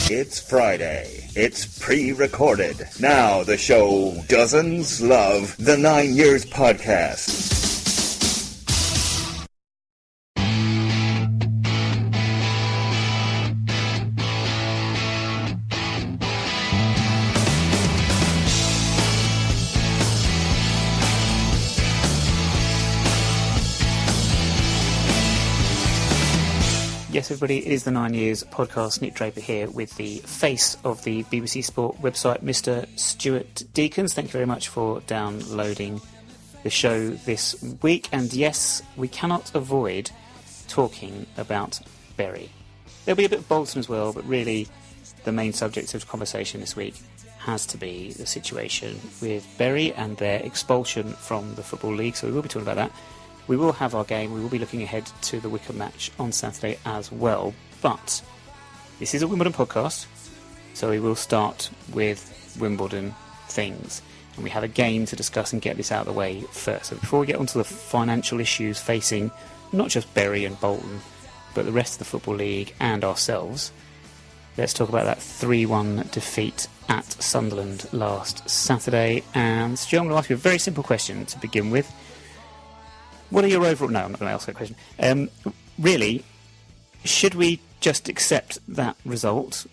It's Friday. It's pre-recorded. Now the show Dozens Love the 9 Years podcast. Yes, everybody, it is the 9 Years podcast. Nick Draper here with the face of the BBC Sport website, Mr. Stuart Deacons. Thank you very much for downloading the show this week. And yes, we cannot avoid talking about Bury. There'll be a bit of Bolton as well, but really the main subject of conversation this week has to be the situation with Bury and their expulsion from the Football League. So we will be talking about that. We will have our game. We will be looking ahead to the Wycombe match on Saturday as well. But this is a Wimbledon podcast, so we will start with Wimbledon things. And we have a game to discuss and get this out of the way first. So before we get onto the financial issues facing not just Bury and Bolton, but the rest of the Football League and ourselves, let's talk about that 3-1 defeat at Sunderland last Saturday. And Stu, I'm going to ask you a very simple question to begin with. What are your overall... No, I'm not going to ask that question. Really, should we just accept that result,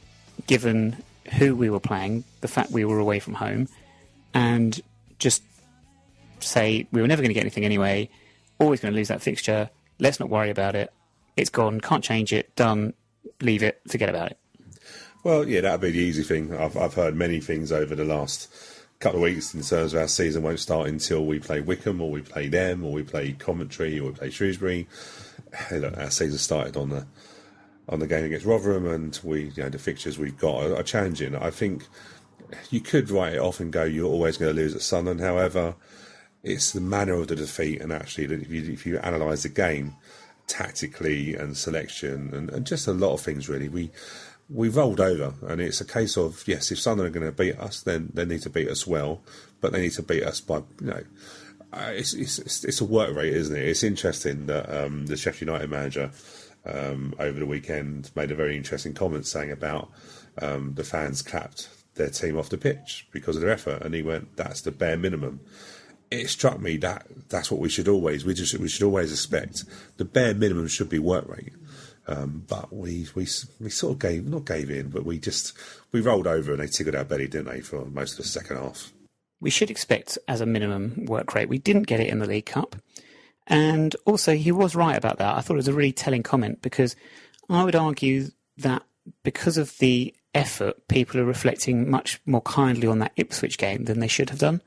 given who we were playing, the fact we were away from home, and just say we were never going to get anything anyway, always going to lose that fixture, let's not worry about it, it's gone, can't change it, done, leave it, forget about it? Well, yeah, that would be the easy thing. I've heard many things over the last couple of weeks in terms of our season won't start until we play Wycombe, or we play them, or we play Coventry, or we play Shrewsbury. Hey, look, our season started on the game against Rotherham, and the fixtures we've got are challenging. I think you could write it off and go, you're always going to lose at Sunderland. However, it's the manner of the defeat, and actually, if you analyse the game tactically and selection and just a lot of things, really, we rolled over, and it's a case of, yes, if Sunderland are going to beat us, then they need to beat us well, but they need to beat us by, it's a work rate, isn't it? It's interesting that the Sheffield United manager over the weekend made a very interesting comment saying about the fans clapped their team off the pitch because of their effort, and he went, that's the bare minimum. It struck me that that's what we should always expect. The bare minimum should be work rate. But we sort of gave in, but we rolled over and they tickled our belly, didn't they, for most of the second half. We should expect as a minimum work rate. We didn't get it in the League Cup. And also he was right about that. I thought it was a really telling comment, because I would argue that because of the effort, people are reflecting much more kindly on that Ipswich game than they should have done.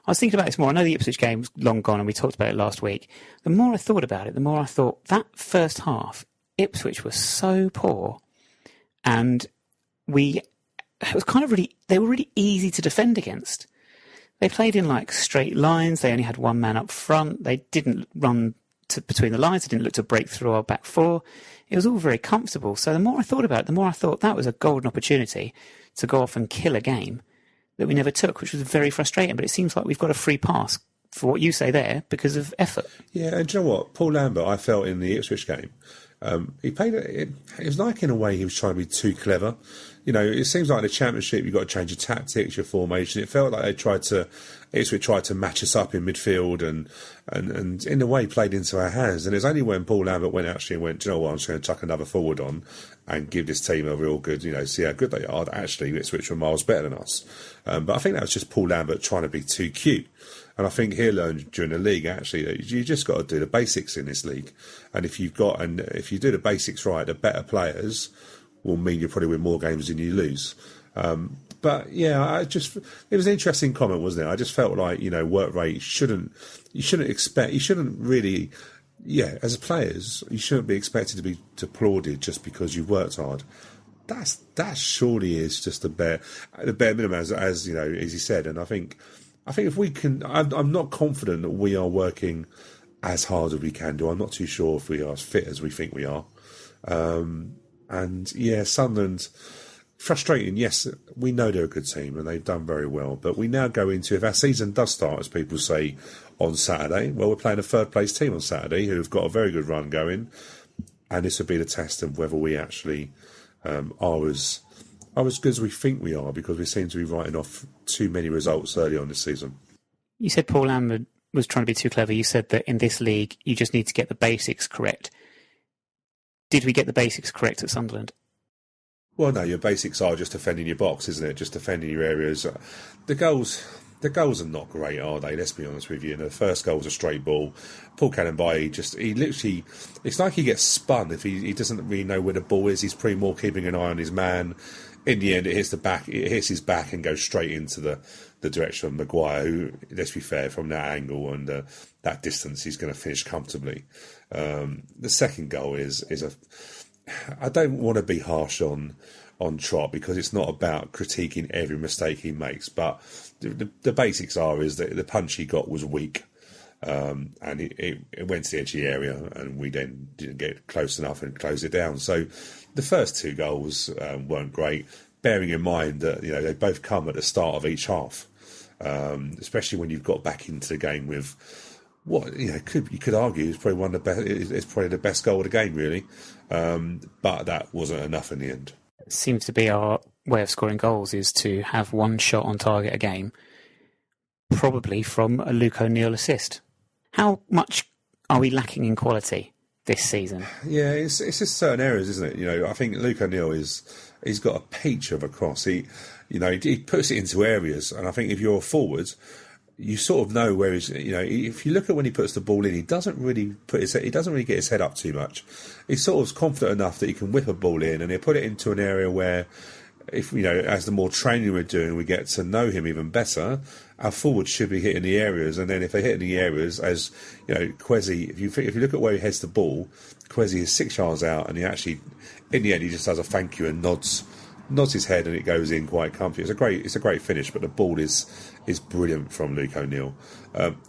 I was thinking about this more. I know the Ipswich game was long gone and we talked about it last week. The more I thought about it, the more I thought that first half, Ipswich was so poor, and they were really easy to defend against. They played in like straight lines. They only had one man up front. They didn't run between the lines. They didn't look to break through our back four. It was all very comfortable. So the more I thought about it, the more I thought that was a golden opportunity to go off and kill a game that we never took, which was very frustrating. But it seems like we've got a free pass for what you say there because of effort. Yeah, and do you know what? Paul Lambert, I felt in the Ipswich game, he played it was like, in a way, he was trying to be too clever. It seems like in the Championship you've got to change your tactics, your formation. It felt like Ipswich tried to match us up in midfield and in a way played into our hands. And it's only when Paul Lambert went, do you know what, I'm just going to chuck another forward on and give this team a real good, see how good they are, that actually Ipswich were miles better than us. But I think that was just Paul Lambert trying to be too cute. And I think he'll learn during the league, actually, that you just got to do the basics in this league. And if you do the basics right, the better players will mean you probably win more games than you lose. But yeah, it was an interesting comment, wasn't it? I just felt like, work rate you shouldn't really, as players, you shouldn't be expected to be applauded just because you've worked hard. That surely is just the bare minimum, as he said. And I think if we can, I'm not confident that we are working as hard as we can do. I'm not too sure if we are as fit as we think we are. And yeah, Sunderland, frustrating. Yes, we know they're a good team and they've done very well. But we now go into, if our season does start, as people say, on Saturday, well, we're playing a third place team on Saturday who've got a very good run going. And this will be the test of whether we actually are as are as good as we think we are, because we seem to be writing off too many results early on this season. You said Paul Lambert was trying to be too clever. You said that in this league, you just need to get the basics correct. Did we get the basics correct at Sunderland? Well, no, your basics are just defending your box, isn't it? Just defending your areas. The goals are not great, are they? Let's be honest with you. And the first goal was a straight ball. Paul Cannon-Bay, he literally, it's like he gets spun if he doesn't really know where the ball is. He's pretty more keeping an eye on his man. In the end, it hits his back and goes straight into the direction of Maguire, who, let's be fair, from that angle and that distance, he's going to finish comfortably. The second goal is I don't want to be harsh on Trott, because it's not about critiquing every mistake he makes, but the basics is that the punch he got was weak, and it went to the edge of the area, and we then didn't get close enough and close it down. So the first two goals weren't great, bearing in mind that they both come at the start of each half, especially when you've got back into the game with what you could argue is probably one of the best. It's probably the best goal of the game, really, but that wasn't enough in the end. Seems to be our way of scoring goals is to have one shot on target a game, probably from a Luke O'Neill assist. How much are we lacking in quality this season? Yeah, it's just certain areas, isn't it? I think Luke O'Neill he's got a peach of a cross. He puts it into areas, and I think if you're a forward, you sort of know where he's. If you look at when he puts the ball in, he doesn't really get his head up too much. He's sort of confident enough that he can whip a ball in, and he'll put it into an area where, if as the more training we're doing, we get to know him even better. Our forwards should be hitting the areas, and then if they hit in the areas, as Kwesi, if you look at where he heads the ball, Kwesi is 6 yards out, and he actually, in the end, he just does a thank you and nods his head, and it goes in quite comfy. It's a great finish, but the ball is brilliant from Luke O'Neill.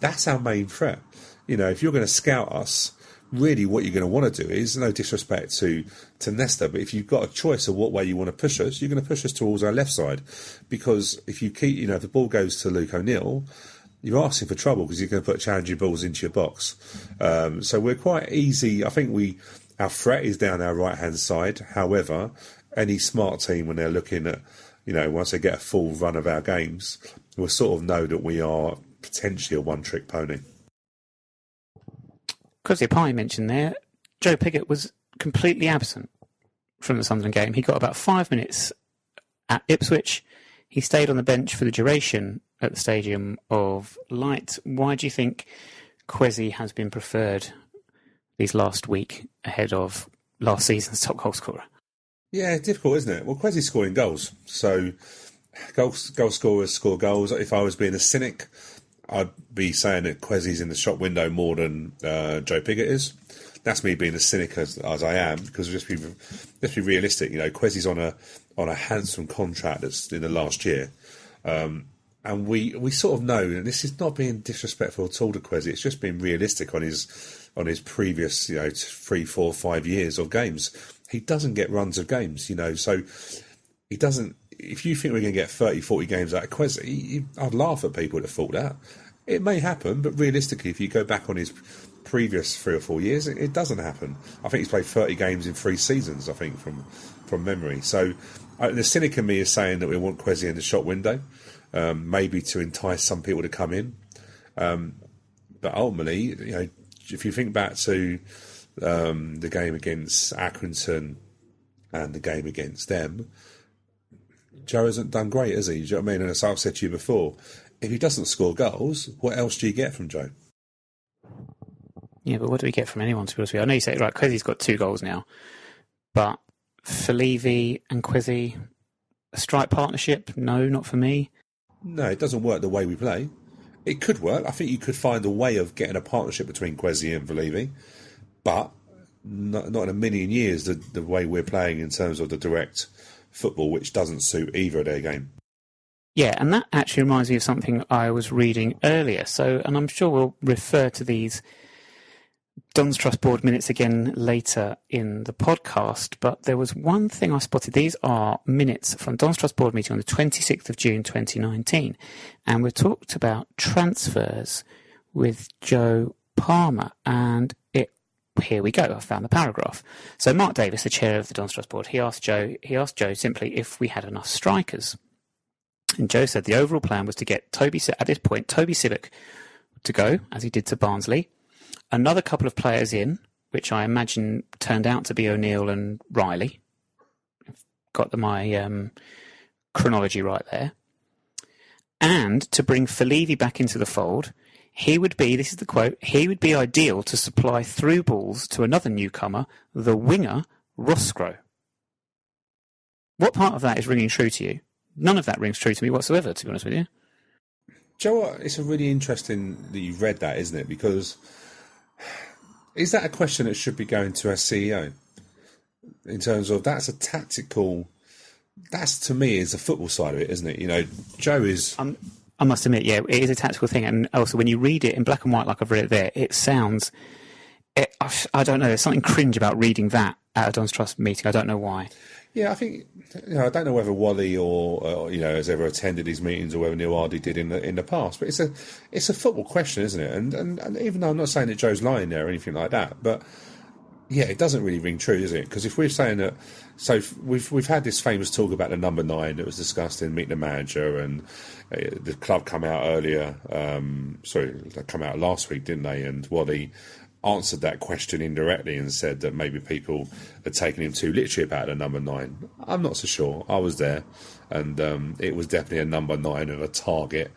That's our main threat. If you're going to scout us, really what you're going to want to do is, no disrespect to Nesta, but if you've got a choice of what way you want to push us, you're going to push us towards our left side, because if you keep, if the ball goes to Luke O'Neill, you're asking for trouble, because you're going to put challenging balls into your box. So we're quite easy. I think our threat is down our right hand side. However, any smart team, when they're looking at, once they get a full run of our games, will sort of know that we are potentially a one-trick pony. Because the Pie mentioned there, Joe Pigott was completely absent from the Sunderland game. He got about 5 minutes at Ipswich. He stayed on the bench for the duration at the Stadium of Light. Why do you think Kwesi has been preferred these last week ahead of last season's top goal scorer? Yeah, difficult, isn't it? Well, Kwesi's scoring goals, so goal scorers score goals. If I was being a cynic, I'd be saying that Kwesi's in the shop window more than Joe Pigott is. That's me being as cynic as I am, because let's be realistic. Kwesi's on a handsome contract that's in the last year, and we sort of know, and this is not being disrespectful at all to Kwesi. It's just being realistic on his previous 3, 4, 5 years of games. He doesn't get runs of games, so he doesn't. If you think we're going to get 30, 40 games out of Kwesi, I'd laugh at people that thought that. It may happen, but realistically, if you go back on his previous 3 or 4 years, it doesn't happen. I think he's played 30 games in 3 seasons, I think, from memory. So the cynic in me is saying that we want Kwesi in the shop window, maybe to entice some people to come in. But ultimately, if you think back to the game against Accrington and the game against them, Joe hasn't done great, has he? Do you know what I mean? And as I've said to you before, if he doesn't score goals, what else do you get from Joe? Yeah, but what do we get from anyone, to be honest with you? I know you say, right, Kwesi's got 2 goals now, but for Levy and Kwesi, a strike partnership? No, not for me. No, it doesn't work the way we play. It could work. I think you could find a way of getting a partnership between Kwesi and Levy, but not in a million years the way we're playing in terms of the direct football, which doesn't suit either of their game. Yeah, and that actually reminds me of something I was reading earlier. And I'm sure we'll refer to these Don's Trust Board minutes again later in the podcast, but there was one thing I spotted. These are minutes from Don's Trust Board meeting on the 26th of June 2019, and we talked about transfers with Joe Palmer, and it here we go. I found the paragraph. So Mark Davis, the chair of the Don Trust board, he asked Joe simply if we had enough strikers. And Joe said the overall plan was to get at this point, Toby Sibbick to go, as he did to Barnsley, another couple of players in, which I imagine turned out to be O'Neill and Riley. I've got my chronology right there. And to bring Falevi back into the fold, he would be, this is the quote, he would be ideal to supply through balls to another newcomer, the winger, Roscrow. What part of that is ringing true to you? None of that rings true to me whatsoever, to be honest with you. Do you know what? It's a really interesting that you've read that, isn't it? Because is that a question that should be going to our CEO? In terms of, that's a tactical... That's, to me, is the football side of it, isn't it? You know, Joe is... I must admit, yeah, it is a tactical thing. And also, when you read it in black and white like I've read it there, it sounds... I don't know, there's something cringe about reading that at a Don's Trust meeting. I don't know why. Yeah, I think... You know, I don't know whether Wally or you know, has ever attended these meetings or whether Neil Hardy did in the past. But it's a football question, isn't it? And even though I'm not saying that Joe's lying there or anything like that, but... Yeah, it doesn't really ring true, does it? Because if we're saying that, so we've had this famous talk about the number 9 that was discussed in Meet the Manager, and the club come out earlier. They come out last week, didn't they? And Wally answered that question indirectly and said that maybe people had taken him too literally about the number 9. I'm not so sure. I was there, and it was definitely a number 9 of a target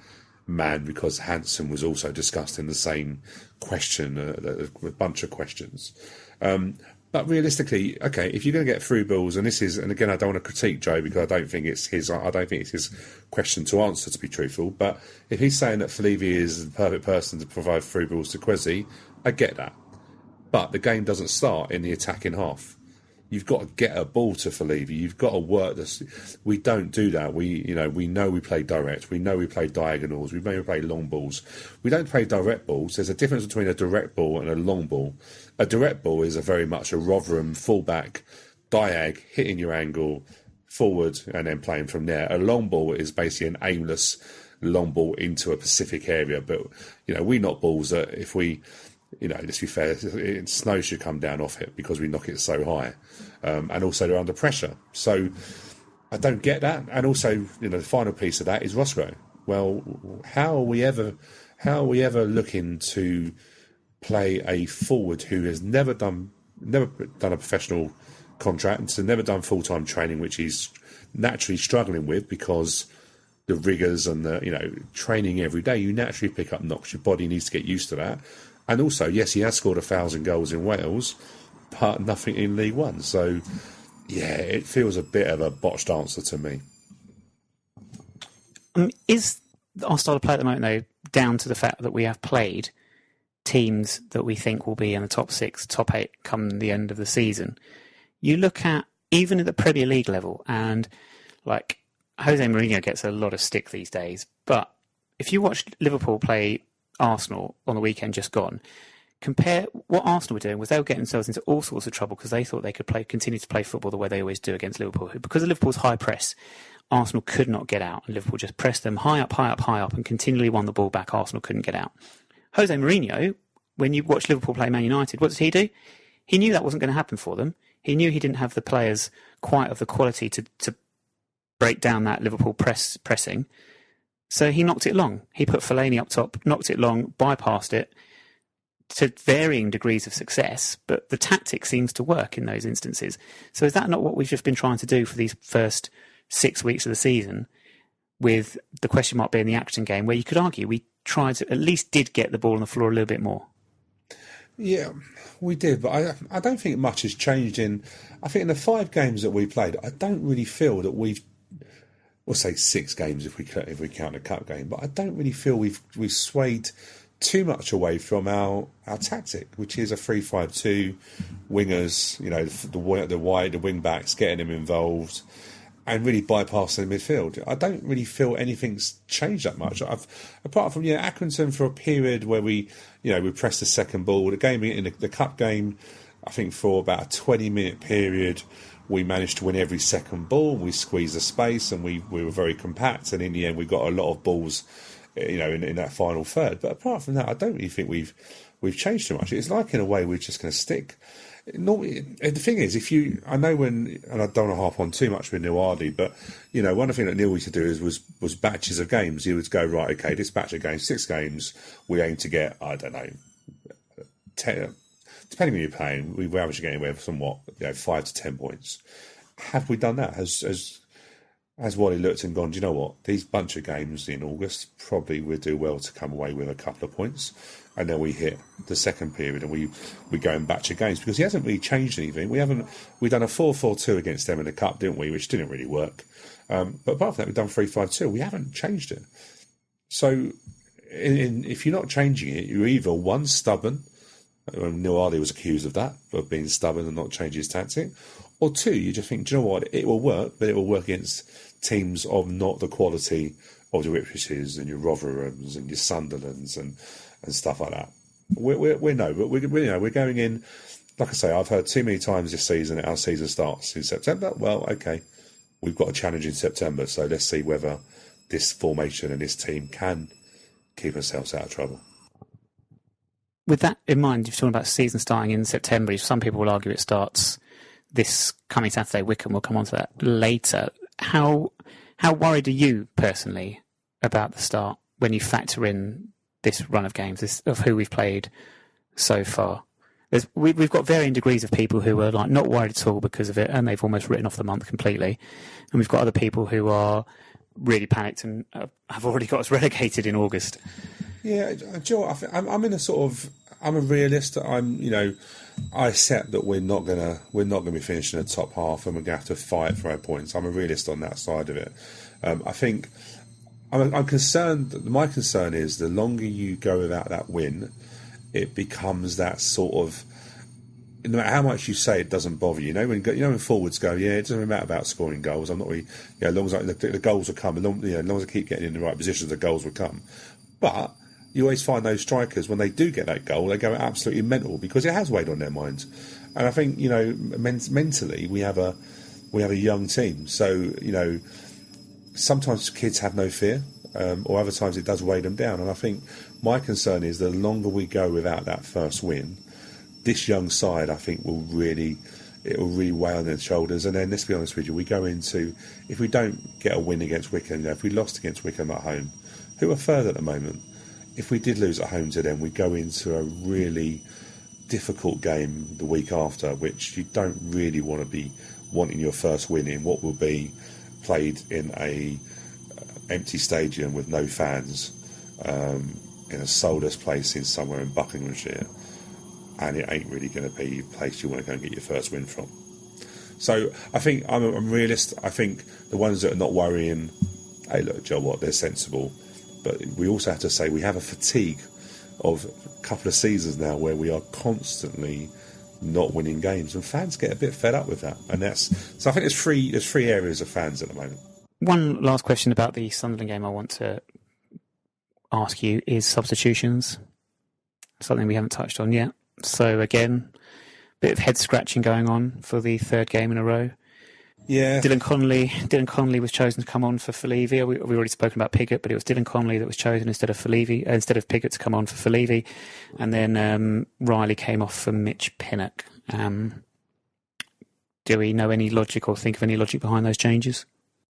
man, because Hansen was also discussed in the same question, a bunch of questions. But realistically, okay, if you're going to get through balls, and again, I don't want to critique Joe because I don't think it's his question to answer, to be truthful. But if he's saying that Falevi is the perfect person to provide through balls to Kwesi, I get that. But the game doesn't start in the attacking half. You've got to get a ball to Falevi. You've got to work this. We don't do that. We know we play direct. We know we play diagonals. We maybe play long balls. We don't play direct balls. There's a difference between a direct ball and a long ball. A direct ball is very much a Rotherham fullback, diag, hitting your angle, forward, and then playing from there. A long ball is basically an aimless long ball into a specific area. But, you know, we knock balls that if we... You know, let's be fair, snow should come down off it because we knock it so high. And also they're under pressure. So I don't get that. And also, you know, the final piece of that is Roscoe. Well, how are we ever looking to play a forward who has never done a professional contract and so never done full-time training, which he's naturally struggling with because the rigours and the, you know, training every day, you naturally pick up knocks. Your body needs to get used to that. And also, yes, he has scored 1,000 goals in Wales, but nothing in League One. So, yeah, it feels a bit of a botched answer to me. Is our style of play at the moment, though, down to the fact that we have played teams that we think will be in the top 6, top 8 come the end of the season? You look at, even at the Premier League level, and, like, Jose Mourinho gets a lot of stick these days, but if you watch Liverpool play Arsenal on the weekend just gone, compare what Arsenal were doing was they were getting themselves into all sorts of trouble because they thought they could continue to play football the way they always do against Liverpool. Because of Liverpool's high press, Arsenal could not get out, and Liverpool just pressed them high up, and continually won the ball back. Arsenal couldn't get out. Jose Mourinho, when you watch Liverpool play Man United, what does he do? He knew that wasn't going to happen for them. He knew he didn't have the players quite of the quality to break down that Liverpool pressing. So he knocked it long. He put Fellaini up top, knocked it long, bypassed it to varying degrees of success, but the tactic seems to work in those instances. So is that not what we've just been trying to do for these first 6 weeks of the season, with the question mark being the action game, where you could argue we tried to, at least did get the ball on the floor a little bit more? Yeah, we did, but I don't think much has changed I think in the 5 games that we played, I don't really feel that we'll say 6 games if we count a cup game, but I don't really feel we've swayed too much away from our tactic, which is a 3-5-2, wingers, you know, the wing backs, getting them involved, and really bypassing the midfield. I don't really feel anything's changed that much. Apart from Accrington for a period where we pressed the second ball. The game in the cup game, I think for about a 20-minute period, we managed to win every second ball. We squeezed the space, and we were very compact. And in the end, we got a lot of balls in that final third. But apart from that, I don't really think we've changed too much. It's like, in a way, we're just going to stick. Normally, the thing is, I know when, and I don't want to harp on too much with Neil Hardy, but one of the things that Neil used to do was batches of games. He would go, right, okay, this batch of games, 6 games, we aim to get, I don't know, 10, depending on who you're playing, we average to get anywhere from 5 to 10 points. Have we done that? Has Wally looked and gone, do you know what? These bunch of games in August probably would do well to come away with a couple of points. And then we hit the second period and we go and batch of games, because he hasn't really changed anything. We've done a 4-4-2 against them in the cup, didn't we? Which didn't really work. But apart from that, we've done 3-5-2. We haven't changed it. So if you're not changing it, you're either one, stubborn. Neil Hardy was accused of that, of being stubborn and not changing his tactic. Or 2, you just think, do you know what? It will work, but it will work against teams of not the quality of your Ipswiches and your Rotherhams and your Sunderlands and stuff like that. We're going in. Like I say, I've heard too many times this season that our season starts in September. Well, okay, we've got a challenge in September, so let's see whether this formation and this team can keep ourselves out of trouble. With that in mind, you're talking about season starting in September. Some people will argue it starts this coming Saturday. Wycombe, we'll come on to that later. How worried are you personally about the start when you factor in this run of games, of who we've played so far? We've got varying degrees of people who are like not worried at all because of it, and they've almost written off the month completely. And we've got other people who are really panicked and have already got us relegated in August. Yeah, Joe, I'm in a sort of, I'm a realist. I accept that we're not gonna be finishing in the top half, and we're gonna have to fight for our points. I'm a realist on that side of it. I think I'm concerned. My concern is the longer you go without that win, it becomes that sort of, no matter how much you say, it doesn't bother you. When forwards go, yeah, it doesn't matter about scoring goals. I'm not really, as long as the goals will come, as long as I keep getting in the right positions, the goals will come. But you always find those strikers, when they do get that goal, they go absolutely mental because it has weighed on their minds. And I think mentally we have a young team, so sometimes kids have no fear, or other times it does weigh them down. And I think my concern is the longer we go without that first win, this young side, I think, will really weigh on their shoulders. And then, let's be honest with you, we go into, if we don't get a win against Wycombe, if we lost against Wycombe at home, who are third at the moment, if we did lose at home to them, we go into a really difficult game the week after, which you don't really want to be wanting your first win in what will be played in a empty stadium with no fans, in a soulless place in somewhere in Buckinghamshire, and it ain't really going to be a place you want to go and get your first win from. So I think I'm a realist. I think the ones that are not worrying, hey, look, Joe, what, they're sensible. But we also have to say we have a fatigue of a couple of seasons now where we are constantly not winning games, and fans get a bit fed up with that. And so I think there's three areas of fans at the moment. One last question about the Sunderland game I want to ask you is substitutions. Something we haven't touched on yet. So again, a bit of head scratching going on for the third game in a row. Yeah, Dylan Connolly was chosen to come on for Falevi. We've already spoken about Piggott, but it was Dylan Connolly that was chosen instead of Piggott to come on for Falevi, and then Riley came off for Mitch Pinnock. Do we know any logic or think of any logic behind those changes?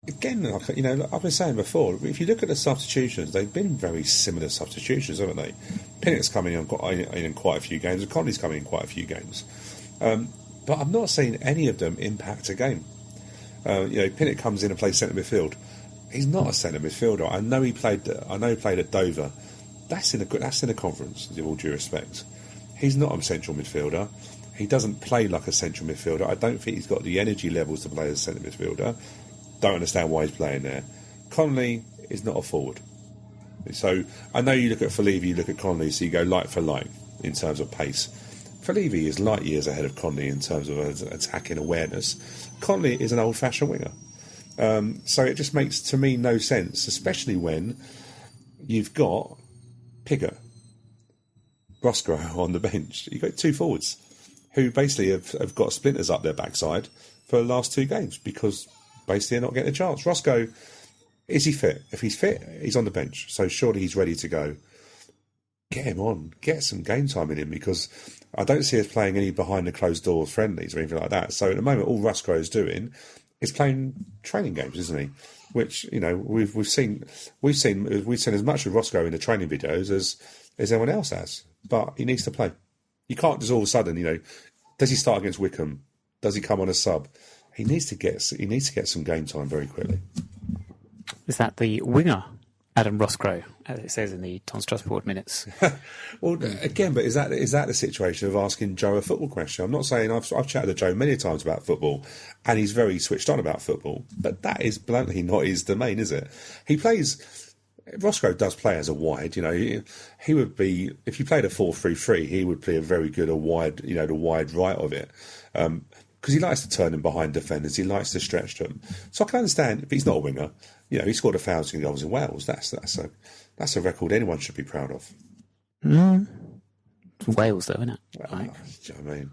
Again, I've been saying before, if you look at the substitutions, they've been very similar substitutions, haven't they? Pinnock's coming in quite a few games, and Connolly's coming in quite a few games, but I've not seen any of them impact a game. Pinnock comes in and plays centre midfield. He's not a centre midfielder. I know he played at Dover. That's in the conference, with all due respect. He's not a central midfielder. He doesn't play like a central midfielder. I don't think he's got the energy levels to play as a centre midfielder. Don't understand why he's playing there. Connolly is not a forward. So I know you look at Falevi, you look at Connolly, so you go like for like in terms of pace. Falevi is light years ahead of Connolly in terms of attacking awareness. Connolly is an old-fashioned winger. So it just makes, to me, no sense, especially when you've got Piggott, Roscoe on the bench. You've got two forwards who basically have got splinters up their backside for the last two games because basically they're not getting a chance. Roscoe Is he fit? If he's fit, he's on the bench. So surely he's ready to go. Get him on. Get some game time in him, because I don't see us playing any behind the closed doors friendlies or anything like that. So at the moment, all Rusgrove's doing is playing training games, isn't he? Which, you know, we've seen as much of Roscoe in the training videos as anyone else has. But he needs to play. You can't just all of a sudden, you know, does he start against Wickham? Does he come on a sub? He needs to get some game time very quickly. Is that the winger, Adam Roscoe, as it says in the Tom Strasbourg minutes? Well, again, but is that the situation of asking Joe a football question? I'm not saying I've chatted to Joe many times about football, and he's very switched on about football, but that is bluntly not his domain, is it? Roscoe does play as a wide, you know. He would be, if you played a 4-3-3, he would play a very good the wide right of it. Because he likes to turn in behind defenders, he likes to stretch them. So I can understand if he's not a winger. You know, he scored 1,000 goals in Wales. That's a record anyone should be proud of. It's Wales, though, isn't it? Well, Like, do you know what I mean?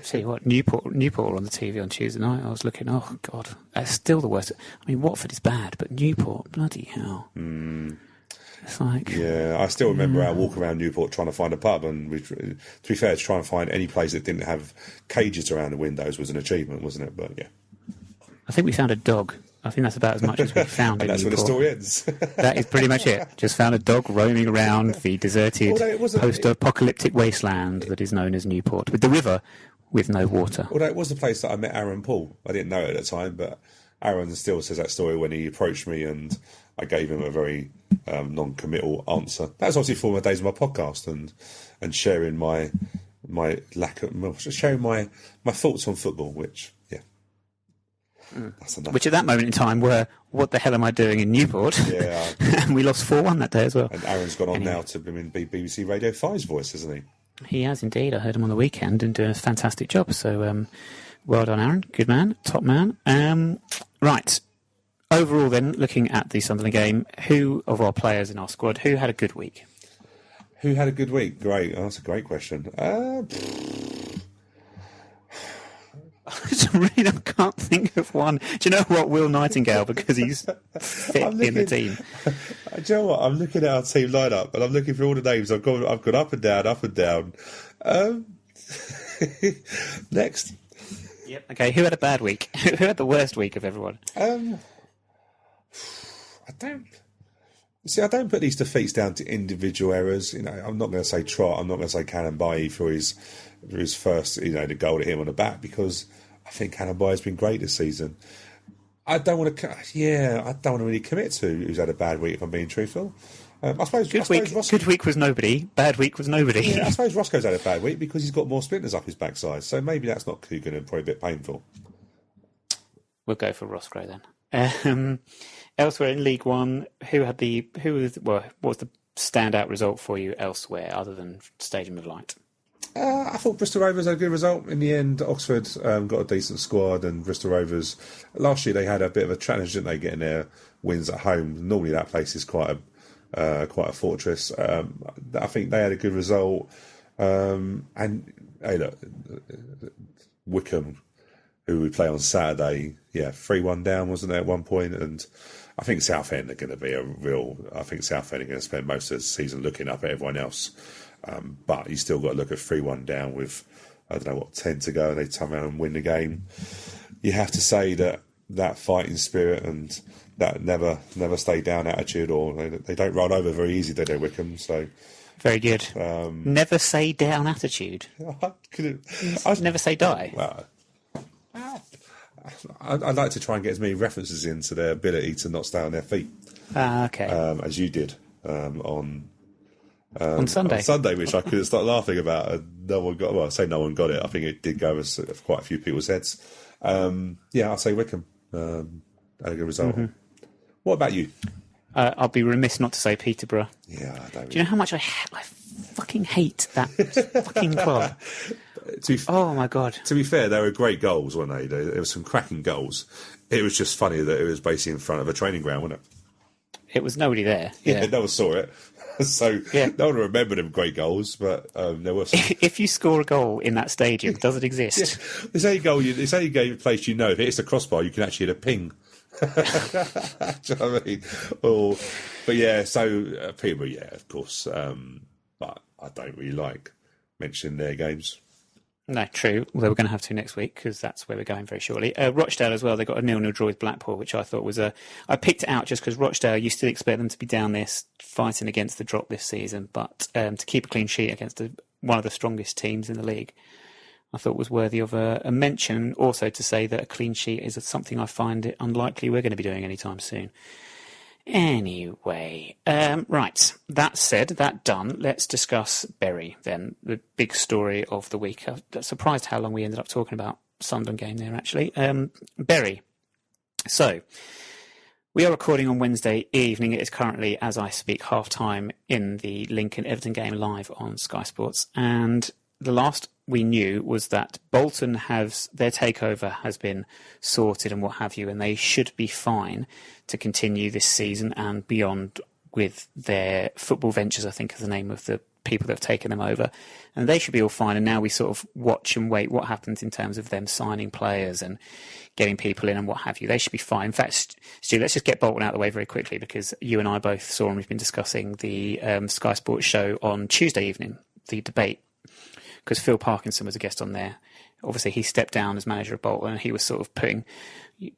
tell you what, Newport were on the TV on Tuesday night. I was looking, oh God, that's still the worst. I mean, Watford is bad, but Newport, bloody hell. It's like... Yeah, I still remember our walk around Newport trying to find a pub, and to be fair, to try and find any place that didn't have cages around the windows was an achievement, wasn't it? But yeah. I think we found a dog. I think that's about as much as we found in And that's where the Newport. story ends. That is pretty much it. Just found a dog roaming around the deserted post-apocalyptic wasteland that is known as Newport, with the river with no water. Although it was the place that I met Aaron Paul. I didn't know it at the time, but Aaron still says that story when he approached me and I gave him a very non-committal answer. That was obviously 4 my days of my podcast and sharing my sharing my thoughts on football, which, yeah. That's enough. Which at that moment in time were, what the hell am I doing in Newport? Yeah. And we lost 4-1 that day as well. And Aaron's gone on now to be in BBC Radio 5's voice, hasn't he? He has indeed. I heard him on the weekend and doing a fantastic job. So well done, Aaron. Good man. Top man. Right. Overall then, looking at the Sunderland game, who of our players in our squad, who had a good week? Who had a good week? Great. Oh, that's a great question. I really can't think of one. Do you know what? Will Nightingale, because he's fit in the team. Do you know what? I'm looking at our team lineup and I'm looking through all the names. I've gone up and down, up and down. Next. Yep. Okay. Who had a bad week? Who had the worst week of everyone? I don't put these defeats down to individual errors. You know, I'm not going to say Trott. I'm not going to say Cannon-Bailly for his first, you know, the goal to him on the back, because I think Cannon-Bailly has been great this season. I don't want to really commit to who's had a bad week, if I'm being truthful. I suppose good week was nobody. Bad week was nobody. Yeah, I suppose Roscoe's had a bad week because he's got more splinters up his backside. So maybe that's not too good and probably a bit painful. We'll go for Roscoe then. Elsewhere in League One, what was the standout result for you elsewhere other than Stadium of Light? I thought Bristol Rovers had a good result. In the end, Oxford got a decent squad, and Bristol Rovers, last year they had a bit of a challenge, didn't they, getting their wins at home. Normally that place is quite a fortress. I think they had a good result. And hey, look, Wickham, who we play on Saturday, 3-1 down, wasn't there, at one point? And I think Southend are going to be Southend are going to spend most of the season looking up at everyone else. But you still got to look at 3-1 down with, 10 to go, and they come out and win the game. You have to say that fighting spirit and that never stay down attitude, or they don't run over very easy, do they, Wickham? So very good. Never say down attitude. I never say die. Well, I'd like to try and get as many references into their ability to not stay on their feet. Okay. As you did on Sunday. On Sunday, which I couldn't stop laughing about. And no one got. Well, I say no one got it. I think it did go over quite a few people's heads. I'll say Wickham had a good result. Mm-hmm. What about you? I'll be remiss not to say Peterborough. Yeah, I don't. Do you know how much I fucking hate that fucking club? Oh my god! To be fair, they were great goals, weren't they? There were some cracking goals. It was just funny that it was basically in front of a training ground, wasn't it? It was nobody there. Yeah, no one saw it. So no one remembered them great goals, but there were some. If you score a goal in that stadium, does it exist? It's only goal. It's only game place you know. If it hits the crossbar, you can actually hit a ping. Do you know what I mean? Or, but yeah, so Peterborough, yeah, of course. But I don't really like mentioning their games. No, true. Although we're going to have to next week because that's where we're going very shortly. Rochdale as well. They got a 0-0 draw with Blackpool, which I thought was a. I picked it out just because Rochdale. You still expect them to be down there fighting against the drop this season, but to keep a clean sheet against one of the strongest teams in the league, I thought was worthy of a mention. Also to say that a clean sheet is something I find it unlikely we're going to be doing anytime soon. Anyway, right, that said, that done, let's discuss Bury then, the big story of the week. I'm surprised how long we ended up talking about Sunderland game there, actually. Bury. So, we are recording on Wednesday evening. It is currently, as I speak, half-time in the Lincoln-Everton game live on Sky Sports. And the last we knew was that Bolton their takeover has been sorted and what have you, and they should be fine to continue this season and beyond with their football ventures, I think is the name of the people that have taken them over. And they should be all fine. And now we sort of watch and wait what happens in terms of them signing players and getting people in and what have you. They should be fine. In fact, Stu, let's just get Bolton out of the way very quickly because you and I both saw and we've been discussing the Sky Sports show on Tuesday evening, the debate, because Phil Parkinson was a guest on there. Obviously, he stepped down as manager of Bolton and he was sort of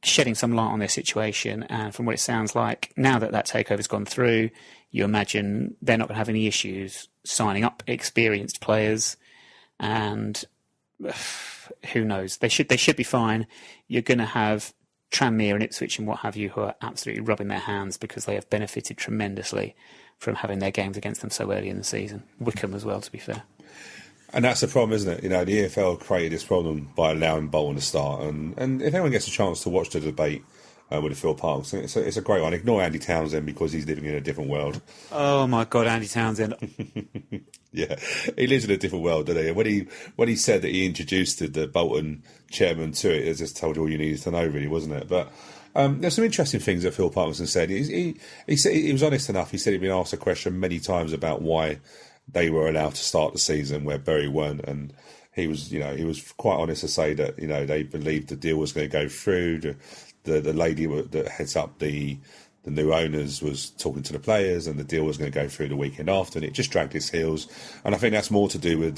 shedding some light on their situation. And from what it sounds like, now that takeover's gone through, you imagine they're not going to have any issues signing up experienced players. And who knows? They should be fine. You're going to have Tranmere and Ipswich and what have you who are absolutely rubbing their hands because they have benefited tremendously from having their games against them so early in the season. Wickham as well, to be fair. And that's the problem, isn't it? You know, the EFL created this problem by allowing Bolton to start. And if anyone gets a chance to watch the debate with Phil Parks, it's a great one. Ignore Andy Townsend because he's living in a different world. Oh, my God, Andy Townsend. Yeah, he lives in a different world, doesn't he? When he said that he introduced the Bolton chairman to it, it just told you all you needed to know, really, wasn't it? But there's some interesting things that Phil Parkinson said. He said he was honest enough. He said he'd been asked a question many times about why they were allowed to start the season where Bury weren't, and he was quite honest to say that they believed the deal was going to go through. The lady that heads up the new owners was talking to the players, and the deal was going to go through the weekend after, and it just dragged its heels. And I think that's more to do with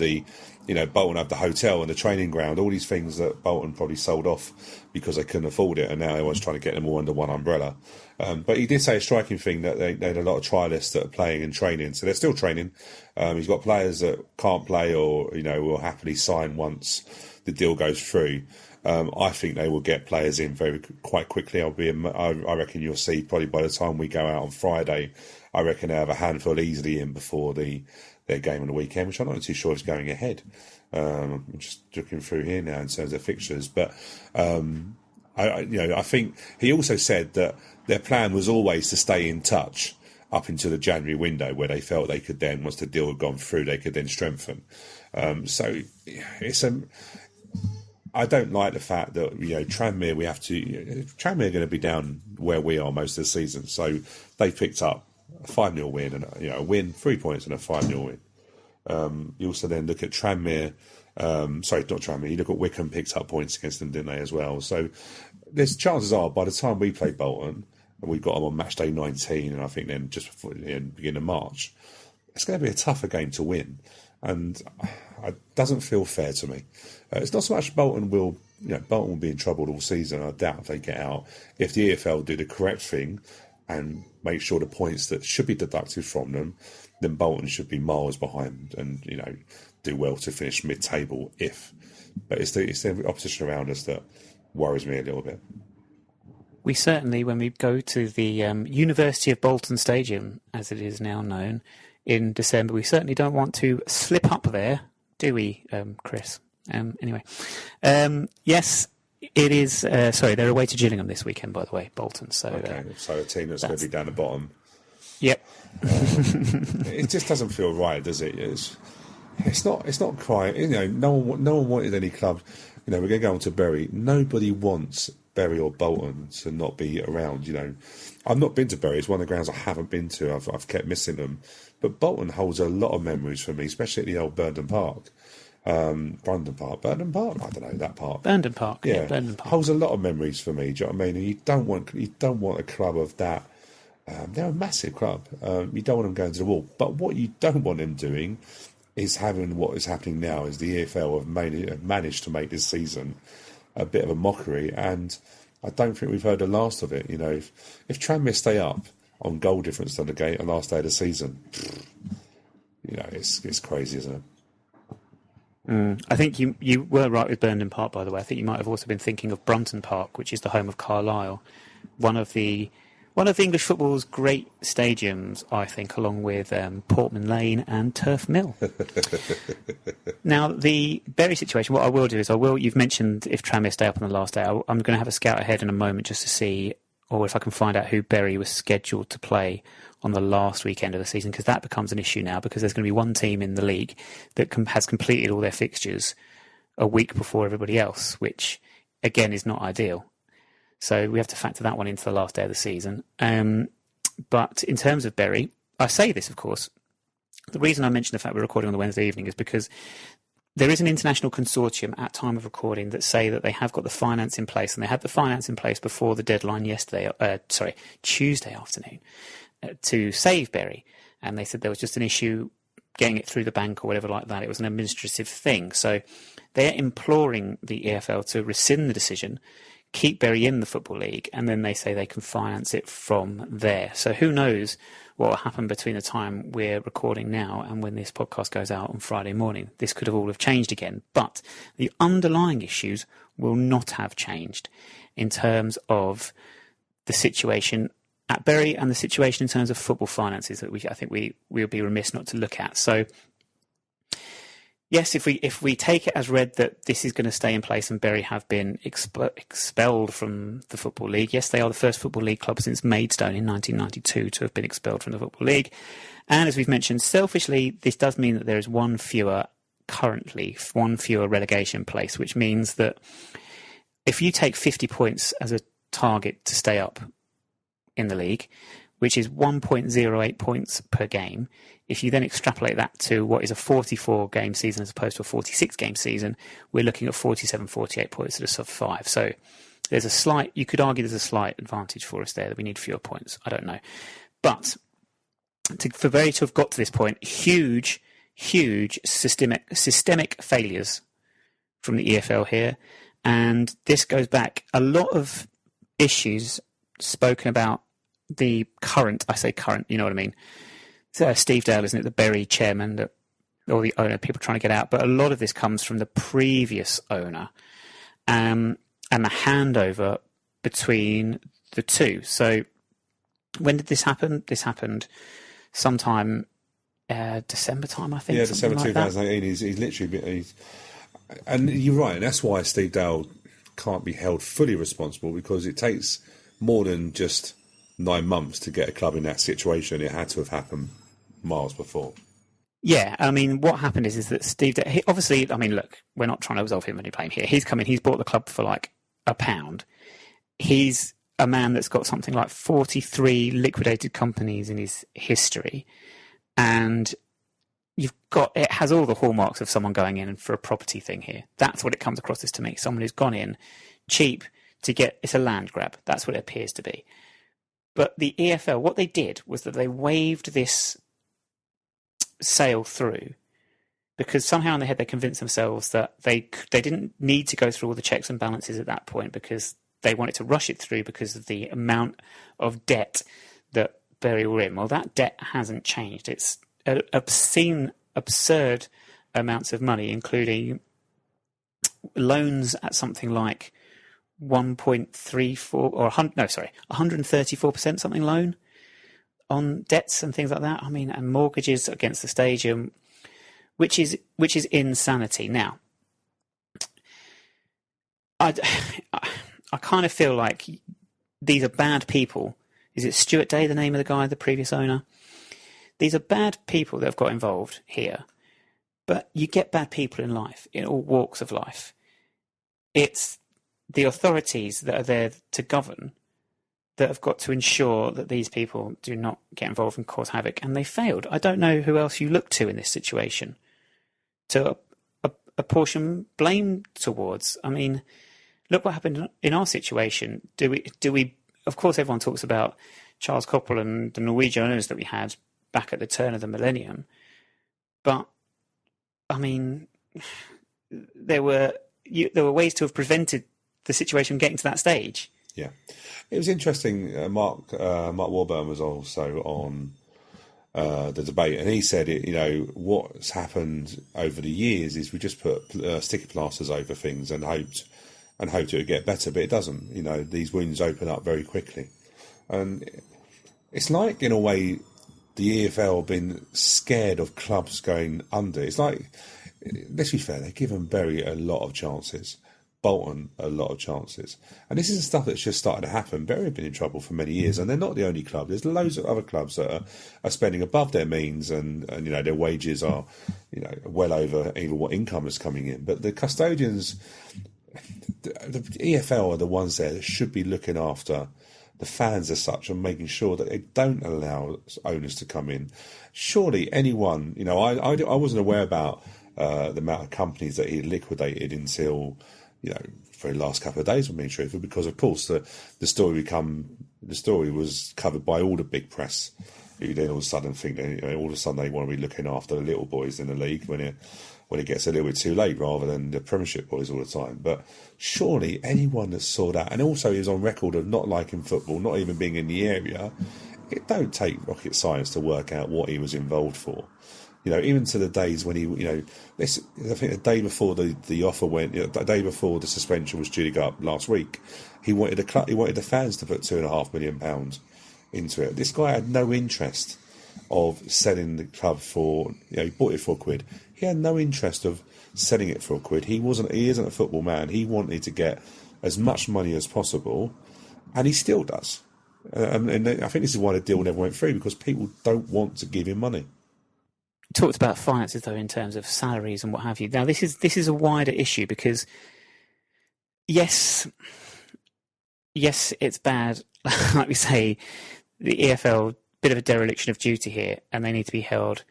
Bolton have the hotel and the training ground, all these things that Bolton probably sold off because they couldn't afford it, and now everyone's trying to get them all under one umbrella. But he did say a striking thing that they had a lot of trialists that are playing and training, so they're still training. He's got players that can't play or will happily sign once the deal goes through. I think they will get players in quite quickly. I reckon you'll see probably by the time we go out on Friday, I reckon they have a handful easily in before their game on the weekend, which I'm not too sure is going ahead. I'm just looking through here now in terms of fixtures, but I think he also said that their plan was always to stay in touch up until the January window, where they felt they could then, once the deal had gone through, they could then strengthen. So it's I don't like the fact that Tranmere Tranmere are going to be down where we are most of the season. So they picked up a 5-0 win and a win, 3 points and a 5-0 win. You also then look at Tranmere. Sorry, not Tranmere. You look at Wickham picked up points against them, didn't they, as well? So there's chances are by the time we play Bolton, and we've got them on match day 19, and I think then just before the beginning of March, it's going to be a tougher game to win. And it doesn't feel fair to me. It's not so much Bolton will be in trouble all season. I doubt if they get out. If the EFL do the correct thing and make sure the points that should be deducted from them, then Bolton should be miles behind and do well to finish mid-table. But it's the opposition around us that worries me a little bit. We certainly, when we go to the University of Bolton Stadium, as it is now known, in December, we certainly don't want to slip up there, do we, Chris? Anyway, yes, it is. Sorry, they're away to Gillingham this weekend, by the way, Bolton. So, okay, so a team that's going to be down the bottom. Yep. It just doesn't feel right, does it? It's not quite. No one wanted any club. We're going to go on to Bury. Nobody wants Bury or Bolton to not be around. I've not been to Bury. It's one of the grounds I haven't been to. I've kept missing them. But Bolton holds a lot of memories for me, especially at the old Burnden Park. Brandon Park, I don't know that park. Burnden Park, Yeah, Burnden Park. holds a lot of memories for me. Do you know what I mean? And you don't want a club of that. They're a massive club. You don't want them going to the wall. But what you don't want them doing is having what is happening now. Is the EFL have managed to make this season a bit of a mockery, and I don't think we've heard the last of it. You know, if Tranmere stay up on goal difference on the last day of the season, you know, it's crazy, isn't it? I think you were right with Burnden Park, by the way. I think you might have also been thinking of Brunton Park, which is the home of Carlisle, one of English football's great stadiums, I think, along with Portman Lane and Turf Mill. Now, the Bury situation, what I will do is you've mentioned if Tranmere stay up on the last day, I'm going to have a scout ahead in a moment just to see, or if I can find out who Bury was scheduled to play on the last weekend of the season, because that becomes an issue now, because there's going to be one team in the league that has completed all their fixtures a week before everybody else, which, again, is not ideal. So we have to factor that one into the last day of the season. But in terms of Bury, I say this, of course, the reason I mention the fact we're recording on the Wednesday evening is because there is an international consortium at time of recording that say that they have got the finance in place, and they had the finance in place before the deadline Tuesday afternoon, to save Bury. And they said there was just an issue getting it through the bank or whatever like that. It was an administrative thing. So they're imploring the EFL to rescind the decision, keep Bury in the Football League, and then they say they can finance it from there. So who knows what will happen between the time we're recording now and when this podcast goes out on Friday morning. This could have all have changed again. But the underlying issues will not have changed in terms of the situation at Bury and the situation in terms of football finances that I think we'll be remiss not to look at. So yes, if we take it as read that this is going to stay in place and Bury have been expelled from the Football League, yes, they are the first Football League club since Maidstone in 1992 to have been expelled from the Football League. And as we've mentioned, selfishly, this does mean that there is one fewer relegation place, which means that if you take 50 points as a target to stay up in the league, which is 1.08 points per game, if you then extrapolate that to what is a 44-game season as opposed to a 46-game season, we're looking at 47, 48 points at a sub-5. So you could argue there's a slight advantage for us there, that we need fewer points. I don't know. But for Bury to have got to this point, huge systemic failures from the EFL here. And this goes back a lot of issues spoken about the current, I say current, you know what I mean. Steve Dale, isn't it, the Bury chairman or the owner, people trying to get out. But a lot of this comes from the previous owner and the handover between the two. So when did this happen? This happened sometime December time, I think. Yeah, December 2018. He's literally and you're right, and that's why Steve Dale can't be held fully responsible, because it takes more than just 9 months to get a club in that situation. It had to have happened miles before. Yeah, I mean, what happened is that Steve, obviously, I mean, look, we're not trying to absolve him of any blame here. He's come in, he's bought the club for like £1. He's a man that's got something like 43 liquidated companies in his history, and it has all the hallmarks of someone going in for a property thing here. That's what it comes across as to me. Someone who's gone in cheap it's a land grab. That's what it appears to be. But the EFL, what they did was that they waved this sale through because somehow in their head they convinced themselves that they didn't need to go through all the checks and balances at that point, because they wanted to rush it through because of the amount of debt that Bury were in. Well, that debt hasn't changed. It's obscene, absurd amounts of money, including loans at something like 1.34 or 134% something loan on debts and things like that. I mean, and mortgages against the stadium, which is insanity. Now, I kind of feel like these are bad people. Is it Stuart Day, the name of the guy, the previous owner? These are bad people that have got involved here. But you get bad people in life, in all walks of life. It's the authorities that are there to govern that have got to ensure that these people do not get involved and cause havoc, and they failed. I don't know who else you look to in this situation to apportion blame towards. I mean, look what happened in our situation. Do we? Of course, everyone talks about Charles Koppel and the Norwegian owners that we had back at the turn of the millennium, but I mean, there were ways to have prevented the situation getting to that stage. Yeah, it was interesting. Mark Warburton was also on the debate, and he said, what's happened over the years is we just put sticky plasters over things and hoped it would get better, but it doesn't. These wounds open up very quickly, and it's like, in a way, the EFL have been scared of clubs going under. It's like, let's be fair, they give them Bury a lot of chances, Bolton a lot of chances, and this is the stuff that's just started to happen. Bury have been in trouble for many years, and they're not the only club. There's loads of other clubs that are spending above their means, and their wages are well over even what income is coming in. But the custodians, the EFL, are the ones there that should be looking after the fans as such and making sure that they don't allow owners to come in. Surely anyone, I wasn't aware about the amount of companies that he liquidated until for the last couple of days, I'm being truthful, because of course the story was covered by all the big press, who then all of a sudden think all of a sudden they want to be looking after the little boys in the league when it gets a little bit too late, rather than the Premiership boys all the time. But surely anyone that saw that, and also he was on record of not liking football, not even being in the area, it don't take rocket science to work out what he was involved for. Even to the days when he, I think the day before the offer went, the day before the suspension was due to go up last week, he wanted the fans to put £2.5 million into it. This guy had no interest of selling the club for, he bought it for £1. He had no interest of selling it for £1. He isn't a football man. He wanted to get as much money as possible, and he still does. And I think this is why the deal never went through, because people don't want to give him money. Talked about finances though, in terms of salaries and what have you. Now this is a wider issue, because yes, it's bad. Like we say, the EFL, bit of a dereliction of duty here, and they need to be held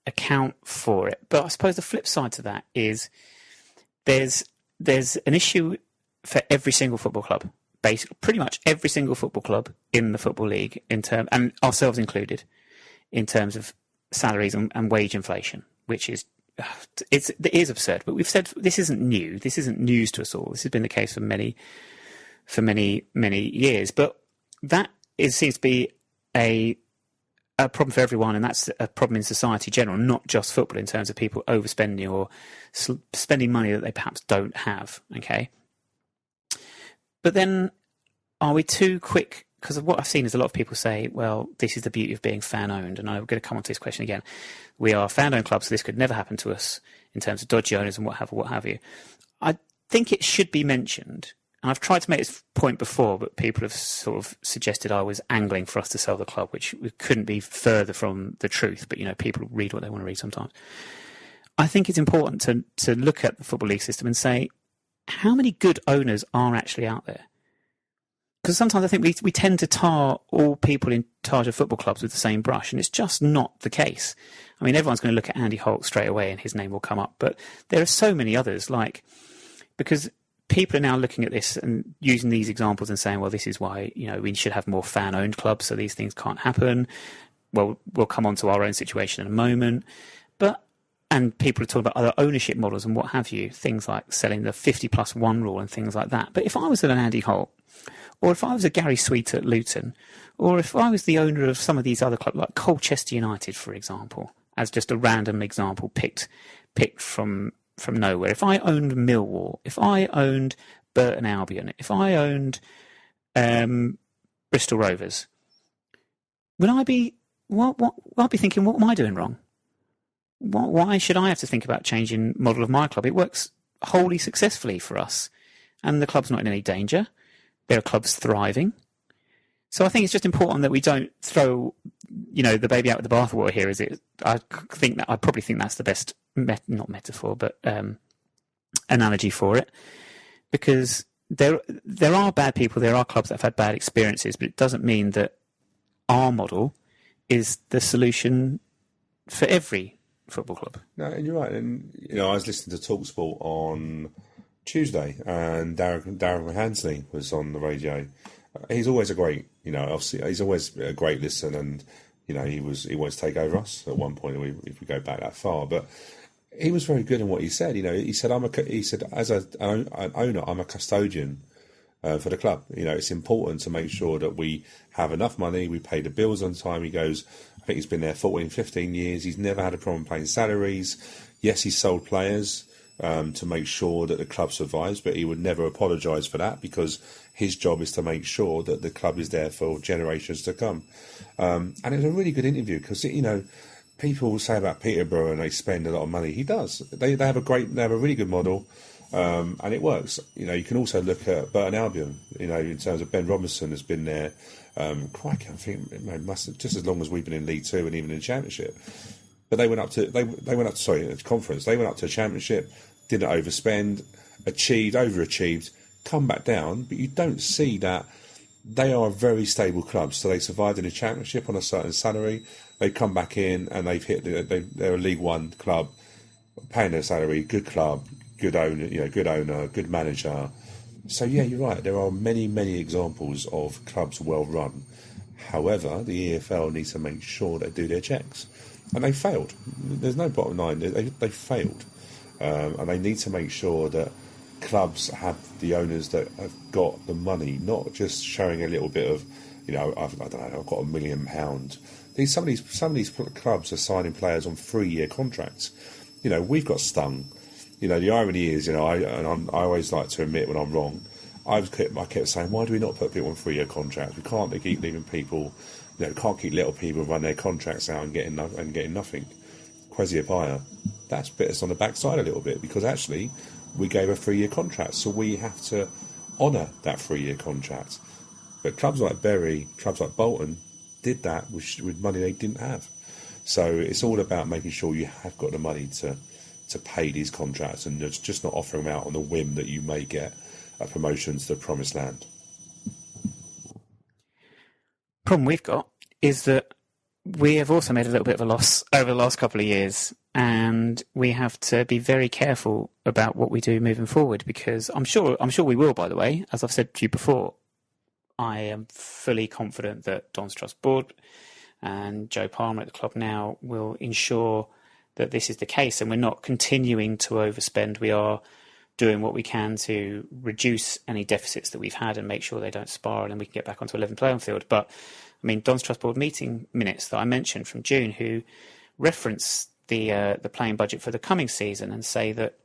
account for it. But I suppose the flip side to that is there's an issue for every single football club, basically pretty much every single football club in the Football League, and ourselves included, in terms of salaries and wage inflation, which is it is absurd. But we've said this isn't new. This isn't news to us all. This has been the case for many years. But that seems to be a problem for everyone, and that's a problem in society in general, not just football, in terms of people overspending or spending money that they perhaps don't have. Okay, but then are we too quick? Because what I've seen is a lot of people say, well, this is the beauty of being fan-owned, and I'm going to come on to this question again. We are a fan-owned club, so this could never happen to us in terms of dodgy owners and what have you. I think it should be mentioned, and I've tried to make this point before, but people have sort of suggested I was angling for us to sell the club, which couldn't be further from the truth, but, people read what they want to read sometimes. I think it's important to look at the Football League system and say, how many good owners are actually out there? Because sometimes I think we tend to tar all people in charge of football clubs with the same brush, and it's just not the case. I mean, everyone's going to look at Andy Holt straight away and his name will come up, but there are so many others, because people are now looking at this and using these examples and saying, well, this is why, we should have more fan-owned clubs, so these things can't happen. Well, we'll come on to our own situation in a moment. And people are talking about other ownership models and what have you, things like selling the 50+1 rule and things like that. But if I was an Andy Holt, or if I was a Gary Sweet at Luton, or if I was the owner of some of these other clubs, like Colchester United, for example, as just a random example picked from nowhere. If I owned Millwall, if I owned Burton Albion, if I owned Bristol Rovers, would I be I'd be thinking, what am I doing wrong? Why should I have to think about changing model of my club? It works wholly successfully for us, and the club's not in any danger. There are clubs thriving. So I think it's just important that we don't throw, the baby out with the bathwater here. I probably think that's the best, not metaphor, but analogy for it, because there are bad people, there are clubs that have had bad experiences, but it doesn't mean that our model is the solution for every Football Club. No, and you're right. And I was listening to TalkSport on Tuesday, and Darren Hansley was on the radio. He's always a great, obviously he's always a great listener, and he wanted to take over us at one point if we go back that far. But he was very good in what he said. He said as an owner, I'm a custodian for the club. It's important to make sure that we have enough money, we pay the bills on time. He goes, I think he's been there 14, 15 years. He's never had a problem paying salaries. Yes, he's sold players to make sure that the club survives, but he would never apologise for that, because his job is to make sure that the club is there for generations to come. And it was a really good interview, because people say about Peterborough and they spend a lot of money. He does. They have a really good model, and it works. You can also look at Burton Albion. In terms of Ben Robinson has been there. Crikey, I think it must have, just as long as we've been in League Two and even in the Championship. But they went up to the conference. They went up to a Championship, didn't overspend, overachieved, come back down. But you don't see that. They are a very stable club, so they survived in the Championship on a certain salary. They come back in and they've hit. They're a League One club, paying their salary. Good club, good owner, good manager. So yeah, you're right. There are many, many examples of clubs well run. However, the EFL needs to make sure they do their checks, and they failed. There's no bottom line. They failed, and they need to make sure that clubs have the owners that have got the money, not just showing a little bit of, I don't know, I've got £1 million. Some of these clubs are signing players on 3-year contracts. We've got stung. The irony is, I always like to admit when I'm wrong. I kept saying, why do we not put people on 3-year contracts? We can't keep leaving people, can't keep little people run their contracts out and getting nothing. Kwesi Appiah, that's bit us on the backside a little bit, because actually we gave a 3-year contract, so we have to honour that 3-year contract. But clubs like Bury, clubs like Bolton did that with money they didn't have. So it's all about making sure you have got the money to pay these contracts, and just not offering them out on the whim that you may get a promotion to the promised land. Problem we've got is that we have also made a little bit of a loss over the last couple of years, and we have to be very careful about what we do moving forward, because I'm sure we will, by the way. As I've said to you before, I am fully confident that Don's Trust Board and Joe Palmer at the club now will ensure that this is the case, and we're not continuing to overspend. We are doing what we can to reduce any deficits that we've had and make sure they don't spiral and we can get back onto a level playing field. But I mean, Don's Trust Board meeting minutes that I mentioned from June, who reference the playing budget for the coming season and say that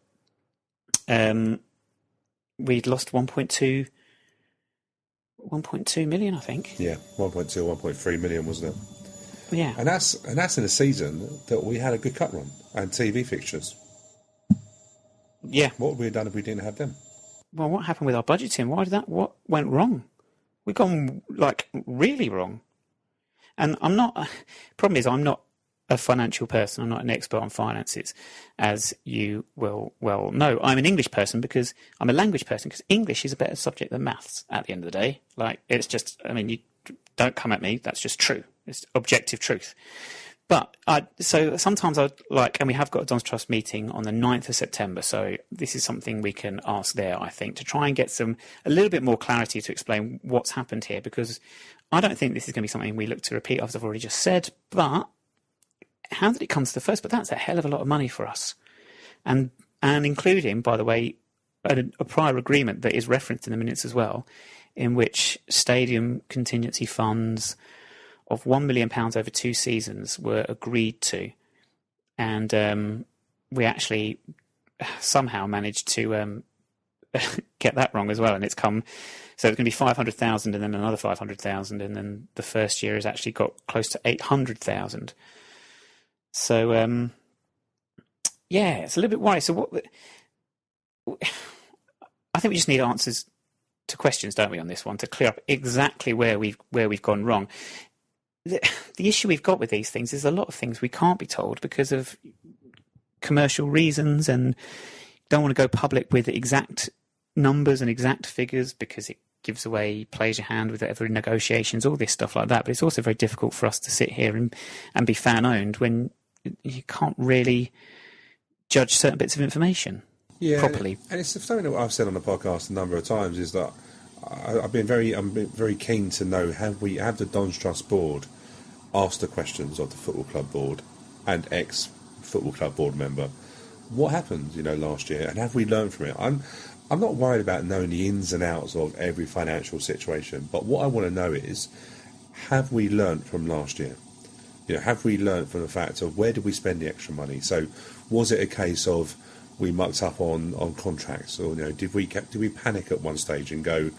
we'd lost 1.2 million, I think. Yeah, 1.2 or 1.3 million, wasn't it? Yeah, and that's in a season that we had a good cup run and TV fixtures. Yeah, what would we have done if we didn't have them? Well, what happened with our budgeting? What went wrong? We've gone really wrong. And problem is I'm not a financial person. I'm not an expert on finances, as you will well know. I'm an English person because I'm a language person, because English is a better subject than maths at the end of the day. It's just, you don't come at me. That's just true. It's objective truth. But so sometimes and we have got a Don's Trust meeting on the 9th of September. So this is something we can ask there, I think, to try and get a little bit more clarity to explain what's happened here, because I don't think this is going to be something we look to repeat, as I've already just said. But how did it come to the first? But that's a hell of a lot of money for us. And including, by the way, a prior agreement that is referenced in the minutes as well, in which stadium contingency funds of £1 million over 2 seasons were agreed to. And we actually somehow managed to get that wrong as well. And it's come, so it's going to be 500,000 and then another 500,000. And then the first year has actually got close to 800,000. So, it's a little bit worrying. So I think we just need answers to questions, don't we, on this one, to clear up exactly where we've gone wrong. The issue we've got with these things is a lot of things we can't be told because of commercial reasons, and don't want to go public with exact numbers and exact figures because it gives away, plays your hand with every negotiations, all this stuff like that. But it's also very difficult for us to sit here and be fan owned when you can't really judge certain bits of information properly. And it's something that I've said on the podcast a number of times is that I'm very keen to know, have the Don's Trust board asked the questions of the football club board and ex-football club board member, what happened, last year, and have we learned from it? I'm not worried about knowing the ins and outs of every financial situation, but what I want to know is, have we learned from last year? Have we learned from the fact of where did we spend the extra money? So, was it a case of we mucked up on contracts, or did we panic at one stage and go,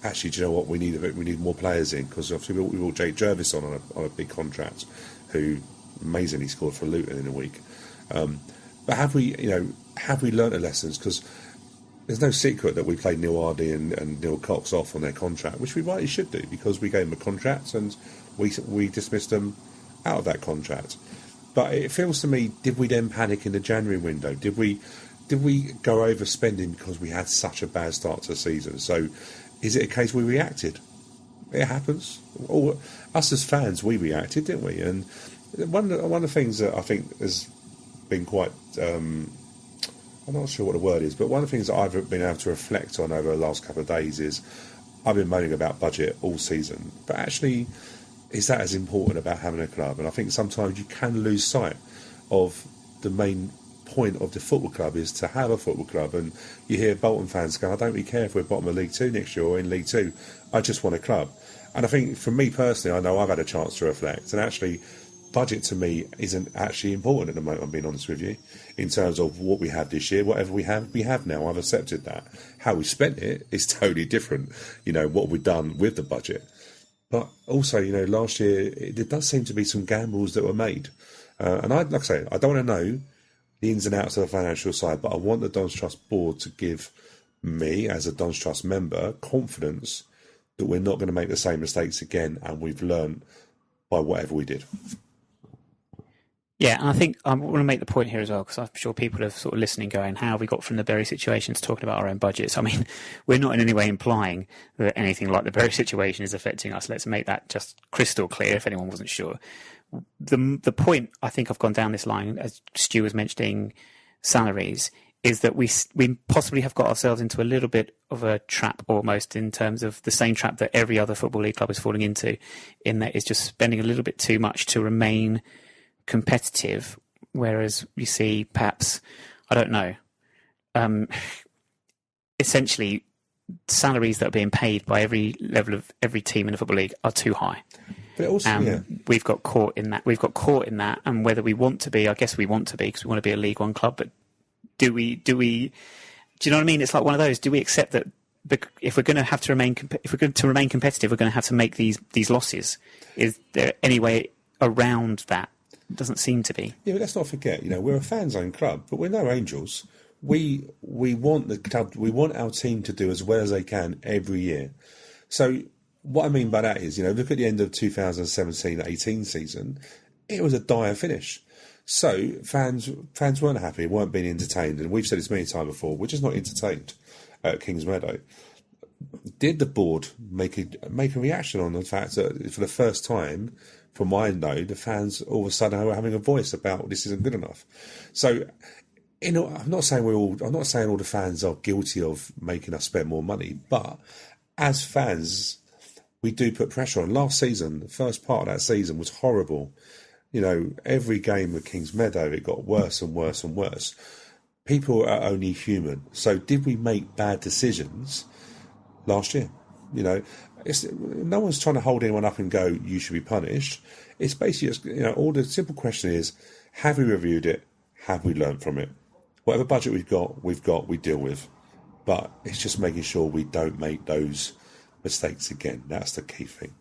actually, do you know what, we need more players in, because obviously we brought Jake Jervis on a big contract, who amazingly scored for Luton in a week. But have we learnt the lessons? Because there's no secret that we played Neil Hardy and Neil Cox off on their contract, which we rightly should do, because we gave them a contract and we dismissed them out of that contract. But it feels to me, did we then panic in the January window? Did we go overspending because we had such a bad start to the season? So is it a case we reacted? It happens. Us as fans, we reacted, didn't we? And one of the things that I think has been quite... I'm not sure what the word is, but one of the things that I've been able to reflect on over the last couple of days is I've been moaning about budget all season, but actually, is that as important about having a club? And I think sometimes you can lose sight of the main point of the football club is to have a football club. And you hear Bolton fans go, I don't really care if we're bottom of League Two next year or in League Two, I just want a club. And I think for me personally, I know I've had a chance to reflect, and actually budget to me isn't actually important at the moment, I'm being honest with you, in terms of what we have this year. Whatever we have now. I've accepted that. How we spent it is totally different, what we've done with the budget. But also, last year, there does seem to be some gambles that were made. And like I say, I don't want to know the ins and outs of the financial side, but I want the Don's Trust board to give me, as a Don's Trust member, confidence that we're not going to make the same mistakes again, and we've learned by whatever we did. Yeah, and I think I want to make the point here as well, because I'm sure people are sort of listening going, how have we got from the Bury situation to talking about our own budgets? I mean, we're not in any way implying that anything like the Bury situation is affecting us. Let's make that just crystal clear if anyone wasn't sure. The point I think I've gone down this line, as Stu was mentioning salaries, is that we possibly have got ourselves into a little bit of a trap, almost, in terms of the same trap that every other Football League club is falling into, in that it's just spending a little bit too much to remain competitive, whereas you see perhaps, I don't know, essentially salaries that are being paid by every level of every team in the Football League are too high. But also, we've got caught in that. And whether we want to be, I guess we want to be, because we want to be a League One club, but do you know what I mean? It's like one of those, do we accept that if we're going to have to remain competitive, we're going to have to make these losses? Is there any way around that? It doesn't seem to be. Yeah, but let's not forget, we're a fan-owned club, but we're no angels. We want the club, we want our team to do as well as they can every year. So what I mean by that is, look at the end of 2017-18 season, it was a dire finish. So fans weren't happy, weren't being entertained, and we've said this many times before, we're just not entertained at Kings Meadow. Did the board make a reaction on the fact that for the first time, from what I know, the fans all of a sudden are having a voice about this isn't good enough? So, I'm not saying all the fans are guilty of making us spend more money, but as fans, we do put pressure on. Last season, the first part of that season was horrible. Every game with Kings Meadow, it got worse and worse and worse. People are only human. So did we make bad decisions last year? No one's trying to hold anyone up and go, you should be punished. It's basically just, all the simple question is, have we reviewed it? Have we learned from it? Whatever budget we deal with. But it's just making sure we don't make those mistakes again. That's the key thing.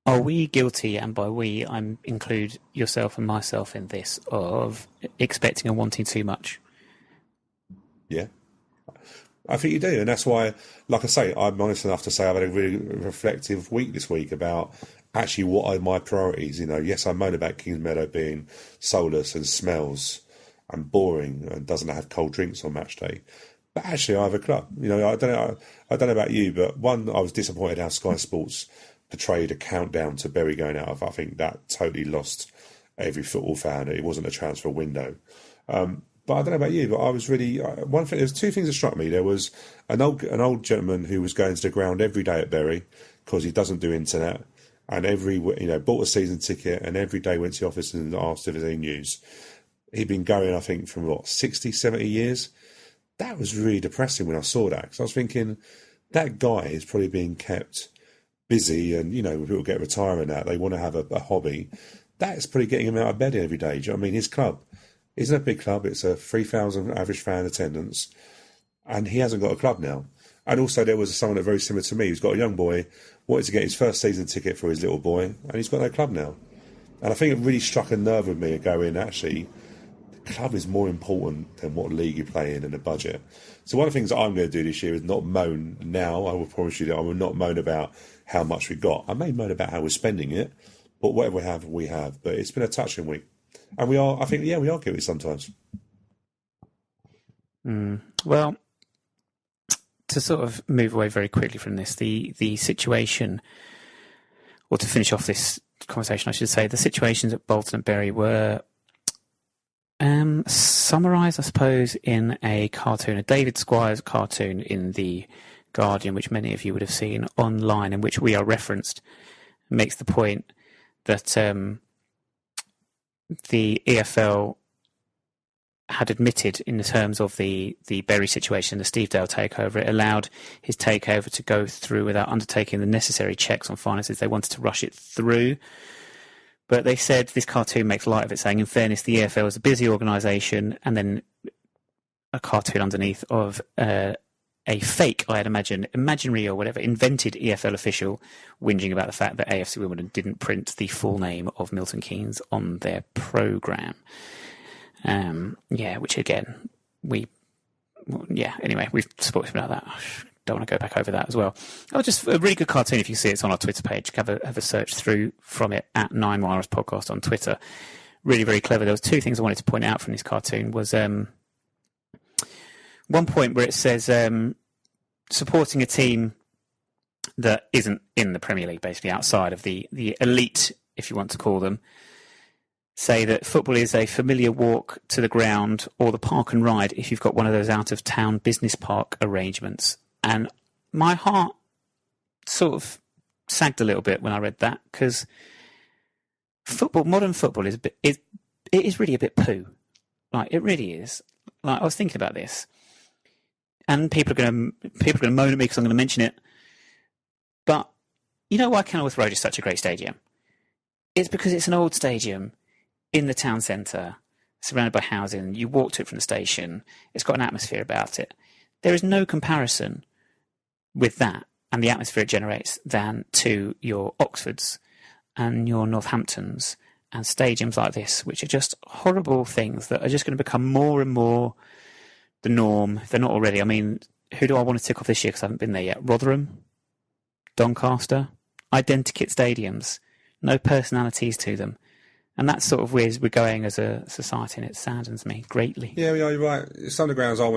Are we guilty, and by we, I include yourself and myself in this, of expecting and wanting too much? Yeah. I think you do, and that's why, like I say, I'm honest enough to say I've had a really reflective week this week about actually what are my priorities. Yes, I moan about Kings Meadow being soulless and smells and boring and doesn't have cold drinks on match day, but actually I have a club. I don't know about you, but one, I was disappointed how Sky Sports portrayed a countdown to Bury going out. I think that totally lost every football fan. It wasn't a transfer window. But I don't know about you, but I was really one thing. There's two things that struck me. There was an old gentleman who was going to the ground every day at Bury because he doesn't do internet, and bought a season ticket, and every day went to the office and asked if there's any news. He'd been going, I think, from 60, 70 years. That was really depressing when I saw that, because I was thinking that guy is probably being kept busy, and when people get retirement out, they want to have a hobby. That's probably getting him out of bed every day. Do you know what I mean? His club isn't a big club. It's a 3,000 average fan attendance, and he hasn't got a club now. And also there was someone that very similar to me who's got a young boy, wanted to get his first season ticket for his little boy, and he's got no club now. And I think it really struck a nerve with me going, actually, the club is more important than what league you play in and the budget. So one of the things that I'm going to do this year is not moan now. I will promise you that I will not moan about how much we got. I may moan about how we're spending it, but whatever we have, we have. But it's been a touching week. And we are guilty sometimes. Well, to sort of move away very quickly from this, the situation, or to finish off this conversation, I should say, the situations at Bolton and Bury were summarised, I suppose, in a cartoon, a David Squires cartoon in The Guardian, which many of you would have seen online, in which we are referenced. It makes the point that the EFL had admitted, in the terms of the Bury situation, the Steve Dale takeover, it allowed his takeover to go through without undertaking the necessary checks on finances. They wanted to rush it through. But they said, this cartoon makes light of it, saying, in fairness, the EFL is a busy organisation, and then a cartoon underneath of a fake, I'd imagine, imaginary or whatever, invented EFL official whinging about the fact that AFC Wimbledon didn't print the full name of Milton Keynes on their programme. Which again, anyway, we've spoken about that. Don't want to go back over that as well. Oh, just a really good cartoon. If you see it, it's on our Twitter page. Have a search through from it at 9 Wireless Podcast on Twitter. Really, very clever. There was two things I wanted to point out from this cartoon. Was one point where it says supporting a team that isn't in the Premier League, basically outside of the elite, if you want to call them, say that football is a familiar walk to the ground or the park and ride if you've got one of those out-of-town business park arrangements. And my heart sort of sagged a little bit when I read that, because modern football is it is really a bit poo. Like, it really is. Like, I was thinking about this, and people are going to moan at me because I'm going to mention it. But you know why Kenilworth Road is such a great stadium? It's because it's an old stadium in the town centre, surrounded by housing. You walk to it from the station. It's got an atmosphere about it. There is no comparison with that and the atmosphere it generates than to your Oxfords and your Northamptons and stadiums like this, which are just horrible things that are just going to become more and more the norm, if they're not already. I mean, who do I want to tick off this year because I haven't been there yet? Rotherham? Doncaster? Identikit stadiums. No personalities to them. And that's sort of where we're going as a society, and it saddens me greatly. Yeah, you're right. Some of the grounds I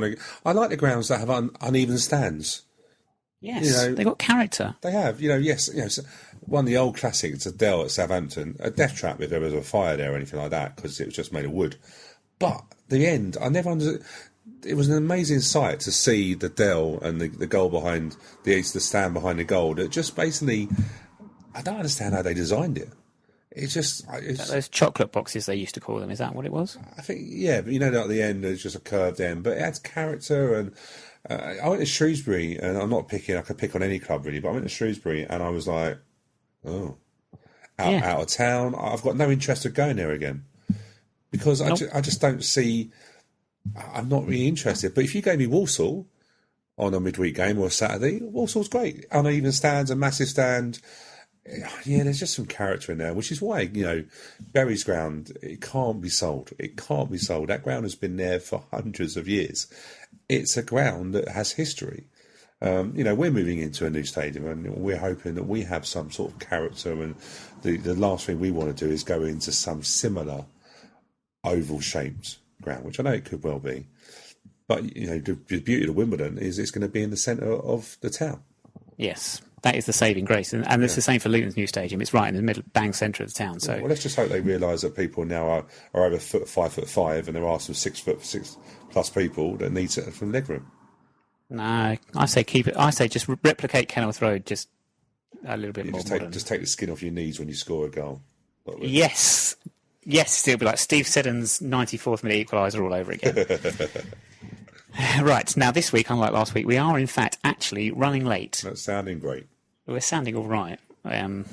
like the grounds that have uneven stands. Yes, they've got character. They have, yes. One of the old classics, Adele at Southampton, a death trap if there was a fire there or anything like that, because it was just made of wood. But the end, I never understood. It was an amazing sight to see the Dell and the goal behind the stand behind the goal. That just basically, I don't understand how they designed it. It's those chocolate boxes they used to call them. Is that what it was? I think, yeah, but at the end there's just a curved end, but it adds character. And I went to Shrewsbury, and I'm not picking. I could pick on any club really, but I went to Shrewsbury, and I was like, out of town. I've got no interest of going there again, because I just don't see. I'm not really interested. But if you gave me Walsall on a midweek game or a Saturday, Walsall's great. Uneven stands, a massive stand. Yeah, there's just some character in there, which is why, Bury's ground, it can't be sold. It can't be sold. That ground has been there for hundreds of years. It's a ground that has history. We're moving into a new stadium, and we're hoping that we have some sort of character, and the last thing we want to do is go into some similar oval-shaped ground, which I know it could well be. But, the beauty of Wimbledon is it's going to be in the centre of the town. Yes. that is the saving grace, and it's the same for Luton's new stadium. It's right in the middle, bang centre of the town. So well, let's just hope they realise that people now are over 5'5", and there are some 6'6+ people that need some leg room. No, I say keep it. I say just replicate Kenilworth Road, just a little bit more modern. Just take the skin off your knees when you score a goal. Yes, it'll be like Steve Seddon's 94th minute equaliser all over again. Right, now this week, unlike last week, we are in fact actually running late. That's sounding great. We're sounding all right. Yeah, I'm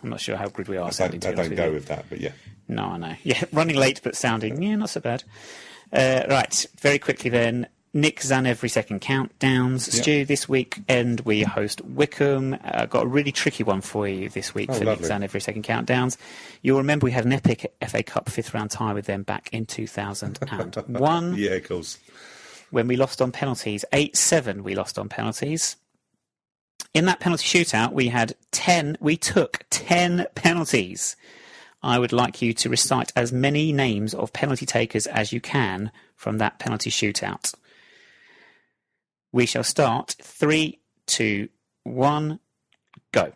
not sure how good we are sounding. I don't go with that, but yeah. No, I know. Yeah, running late but sounding, not so bad. Right, very quickly then. Nick Zan every second countdowns. Yep. Stu, this weekend we host Wickham. Got a really tricky one for you this week for lovely. Nick Zan every second countdowns. You'll remember we had an epic FA Cup 5th round tie with them back in 2001. Yeah, of course. When we lost on penalties. 8-7 we lost on penalties. In that penalty shootout we took 10 penalties. I would like you to recite as many names of penalty takers as you can from that penalty shootout. We shall start. 3, 2, 1, go.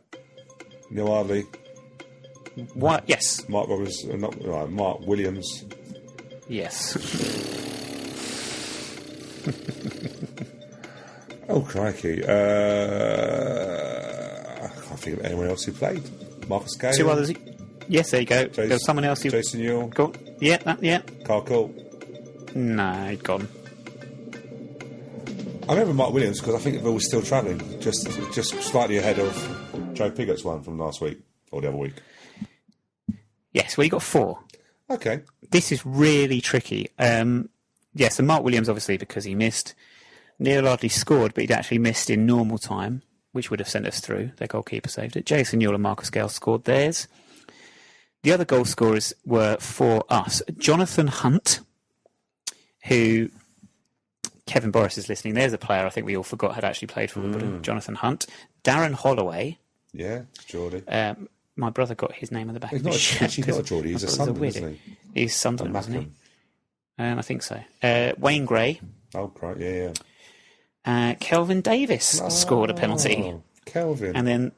Neil Ardley. What? Yes. Mark Roberts. Mark Williams. Yes. Oh, crikey. I can't think of anyone else who played. Marcus Gale. 2 others. Yes, there you go. There was someone else who... Jason Newell. Go. Yeah. Carl Cole. No, gone. I remember Mark Williams because I think Bill was still travelling, just slightly ahead of Joe Piggott's one from last week, or the other week. Yes, well, you got 4. Okay. This is really tricky. So Mark Williams, obviously, because he missed. Neil Ardley scored, but he'd actually missed in normal time, which would have sent us through. Their goalkeeper saved it. Jason Newell and Marcus Gale scored theirs. The other goal scorers were for us. Jonathan Hunt, who... Kevin Boris is listening. There's a player I think we all forgot had actually played for Wimbledon. Jonathan Hunt. Darren Holloway. Yeah, Geordie. My brother got his name on the back he's of his shirt. He's not a Geordie. He's a Sunderland, isn't he? He's Sunderland, isn't he? I think so. Wayne Gray. Oh, right, yeah. Kelvin Davis scored a penalty. Kelvin. And then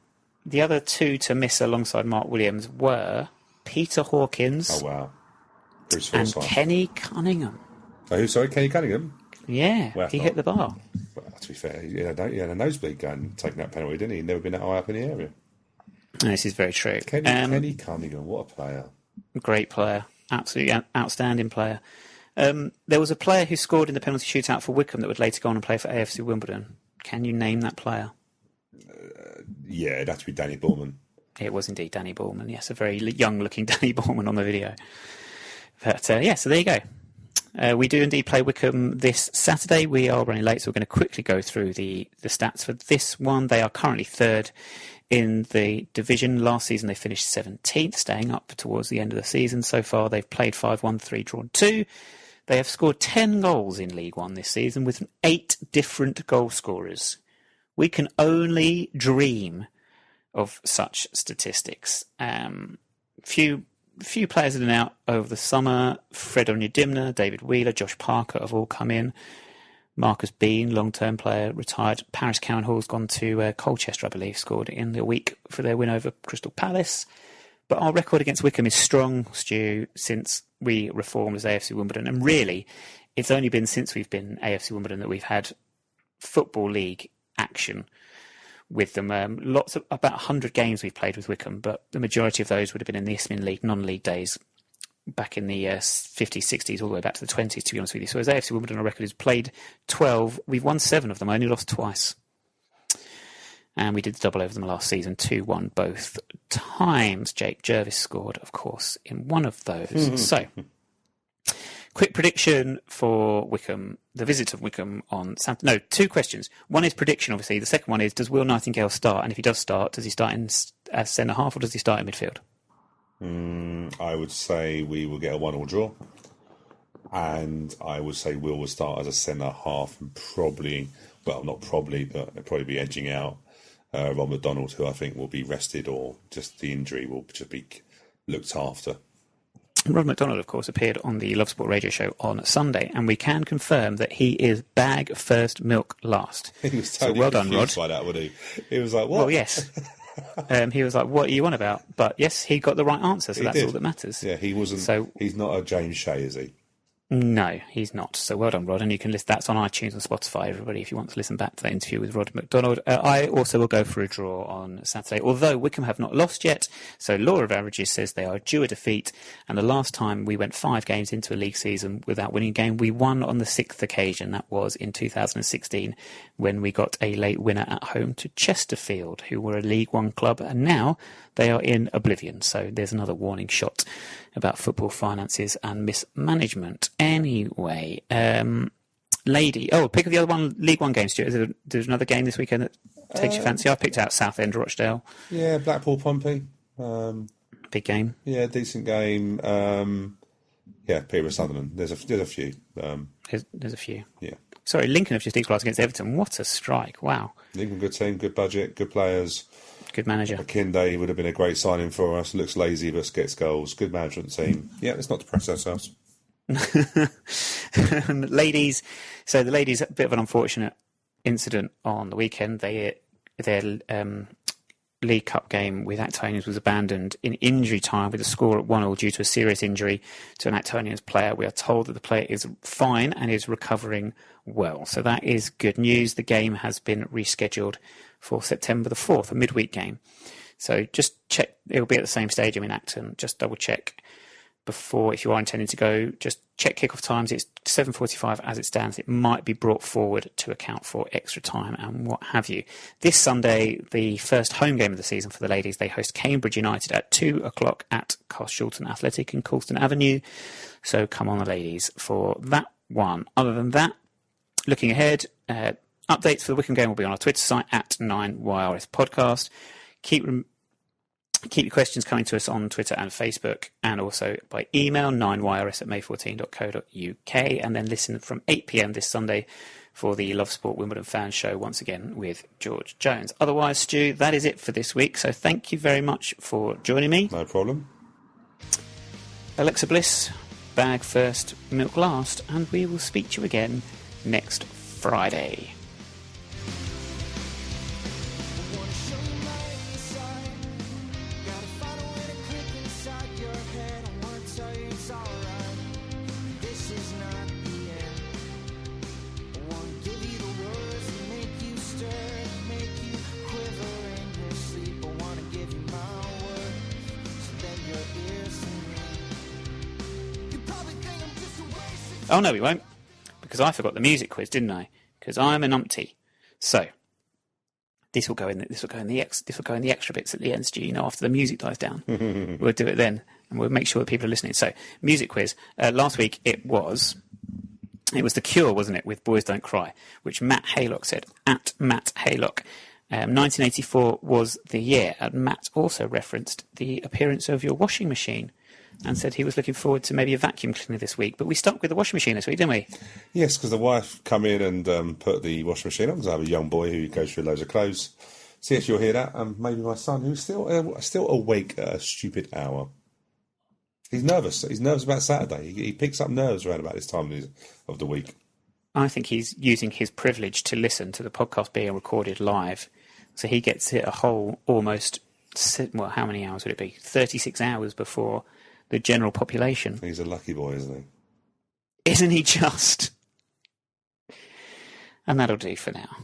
the other 2 to miss alongside Mark Williams were Peter Hawkins. Oh, wow. Bruce and Kenny Cunningham. Oh, who, sorry? Kenny Cunningham? Yeah, well, he hit the bar. Well, to be fair, he had a nosebleed going, taking that penalty, didn't he? He'd never been that high up in the area. This is very true. Kenny Cunningham, what a player. Great player. Absolutely outstanding player. There was a player who scored in the penalty shootout for Wickham that would later go on and play for AFC Wimbledon. Can you name that player? Yeah, it'd have to be Danny Borman. It was indeed Danny Borman, yes. A very young-looking Danny Borman on the video. But, so there you go. We do indeed play Wickham this Saturday. We are running late, so we're going to quickly go through the stats for this one. They are currently 3rd in the division. Last season they finished 17th, staying up towards the end of the season. So far they've played 5, won 3, drawn 2. They have scored 10 goals in League One this season with 8 different goal scorers. We can only dream of such statistics. Few players in and out over the summer. Fred Onyedimna, David Wheeler, Josh Parker have all come in. Marcus Bean, long-term player, retired. Paris Cowan Hall's gone to Colchester, I believe, scored in the week for their win over Crystal Palace. But our record against Wickham is strong, Stu, since we reformed as AFC Wimbledon. And really, it's only been since we've been AFC Wimbledon that we've had Football League action with them. About 100 games we've played with Wickham, but the majority of those would have been in the Isthmian League, non-league days, back in the 50s, 60s, all the way back to the 20s, to be honest with you. So as AFC Wimbledon, our record is played 12. We've won 7 of them, only lost twice. And we did the double over them last season, 2-1 both times. Jake Jervis scored, of course, in one of those. So, quick prediction for Wickham, the visit of Wickham on Saturday. No, 2 questions. One is prediction, obviously. The second one is, does Will Nightingale start? And if he does start, does he start in centre-half or does he start in midfield? I would say we will get a 1-1 draw. And I would say Will start as a centre-half and probably, well, not probably, but he'll probably be edging out Ron McDonald, who I think will be rested or just the injury will just be looked after. Rod McDonald, of course, appeared on the Love Sport radio show on Sunday, and we can confirm that he is bag first, milk last. He was totally so well done, Rod. by that, wasn't he? He was like, what? Well, yes. He was like, what are you on about? But yes, he got the right answer, so that's all that matters. Yeah, he wasn't. So, he's not a James Shea, is he? No, he's not. So well done, Rod. And you can list that's on iTunes and Spotify, everybody, if you want to listen back to that interview with Rod McDonald. I also will go for a draw on Saturday, although Wickham have not lost yet. So Law of Averages says they are due a defeat. And the last time we went 5 games into a league season without winning a game, we won on the 6th occasion. That was in 2016 when we got a late winner at home to Chesterfield, who were a League One club. And now they are in oblivion. So there's another warning shot about football finances and mismanagement. Anyway, pick of the other one, League One game, Stuart. There's another game this weekend that takes your fancy. I picked out Southend, Rochdale. Yeah, Blackpool, Pompey. Big game. Yeah, decent game. Peterborough, Sunderland. There's a few. There's a few. Yeah. Sorry, Lincoln have just equalised against Everton. What a strike. Wow. Lincoln, good team, good budget, good players. Good manager. Akinde would have been a great signing for us. Looks lazy but gets goals. Good management team. Yeah, let's not depress ourselves. Ladies. So the ladies, a bit of an unfortunate incident on the weekend. Their League Cup game with Actonians was abandoned in injury time with a score at 1-1 due to a serious injury to an Actonians player. We are told that the player is fine and is recovering well. So that is good news. The game has been rescheduled for September the 4th, a midweek game. So just check, it'll be at the same stadium in Acton. Just double check before, if you are intending to go, just check kickoff times. It's 7:45 as it stands. It might be brought forward to account for extra time and what have you. This Sunday, the first home game of the season for the ladies, they host Cambridge United at 2:00 at Carshalton Athletic in Colston Avenue. So come on, the ladies, for that one. Other than that, looking ahead, updates for the Wickham game will be on our Twitter site at 9YRS Podcast. Keep your questions coming to us on Twitter and Facebook, and also by email, 9yrs@may14.co.uk, and then listen from 8 p.m. this Sunday for the Love Sport Wimbledon fan show, once again with George Jones. Otherwise, Stu, that is it for this week, so thank you very much for joining me. No problem. Alexa Bliss, bag first, milk last, and we will speak to you again next Friday. Oh no, we won't, because I forgot the music quiz, didn't I? Because I'm a numpty. So this will go in the extra bits at the end, Stu. You know, after the music dies down, we'll do it then, and we'll make sure that people are listening. So music quiz. Last week it was The Cure, wasn't it, with Boys Don't Cry, which Matt Haylock said at Matt Haylock. 1984 was the year, and Matt also referenced the appearance of your washing machine and said he was looking forward to maybe a vacuum cleaner this week. But we stuck with the washing machine this week, didn't we? Yes, because the wife come in and put the washing machine on, because I have a young boy who goes through loads of clothes. So yes, you'll hear that. And maybe my son, who's still awake at a stupid hour. He's nervous. He's nervous about Saturday. He picks up nerves around about this time of the week. I think he's using his privilege to listen to the podcast being recorded live. So he gets it a whole almost, well, how many hours would it be? 36 hours before the general population. He's a lucky boy, isn't he? Isn't he just? And that'll do for now.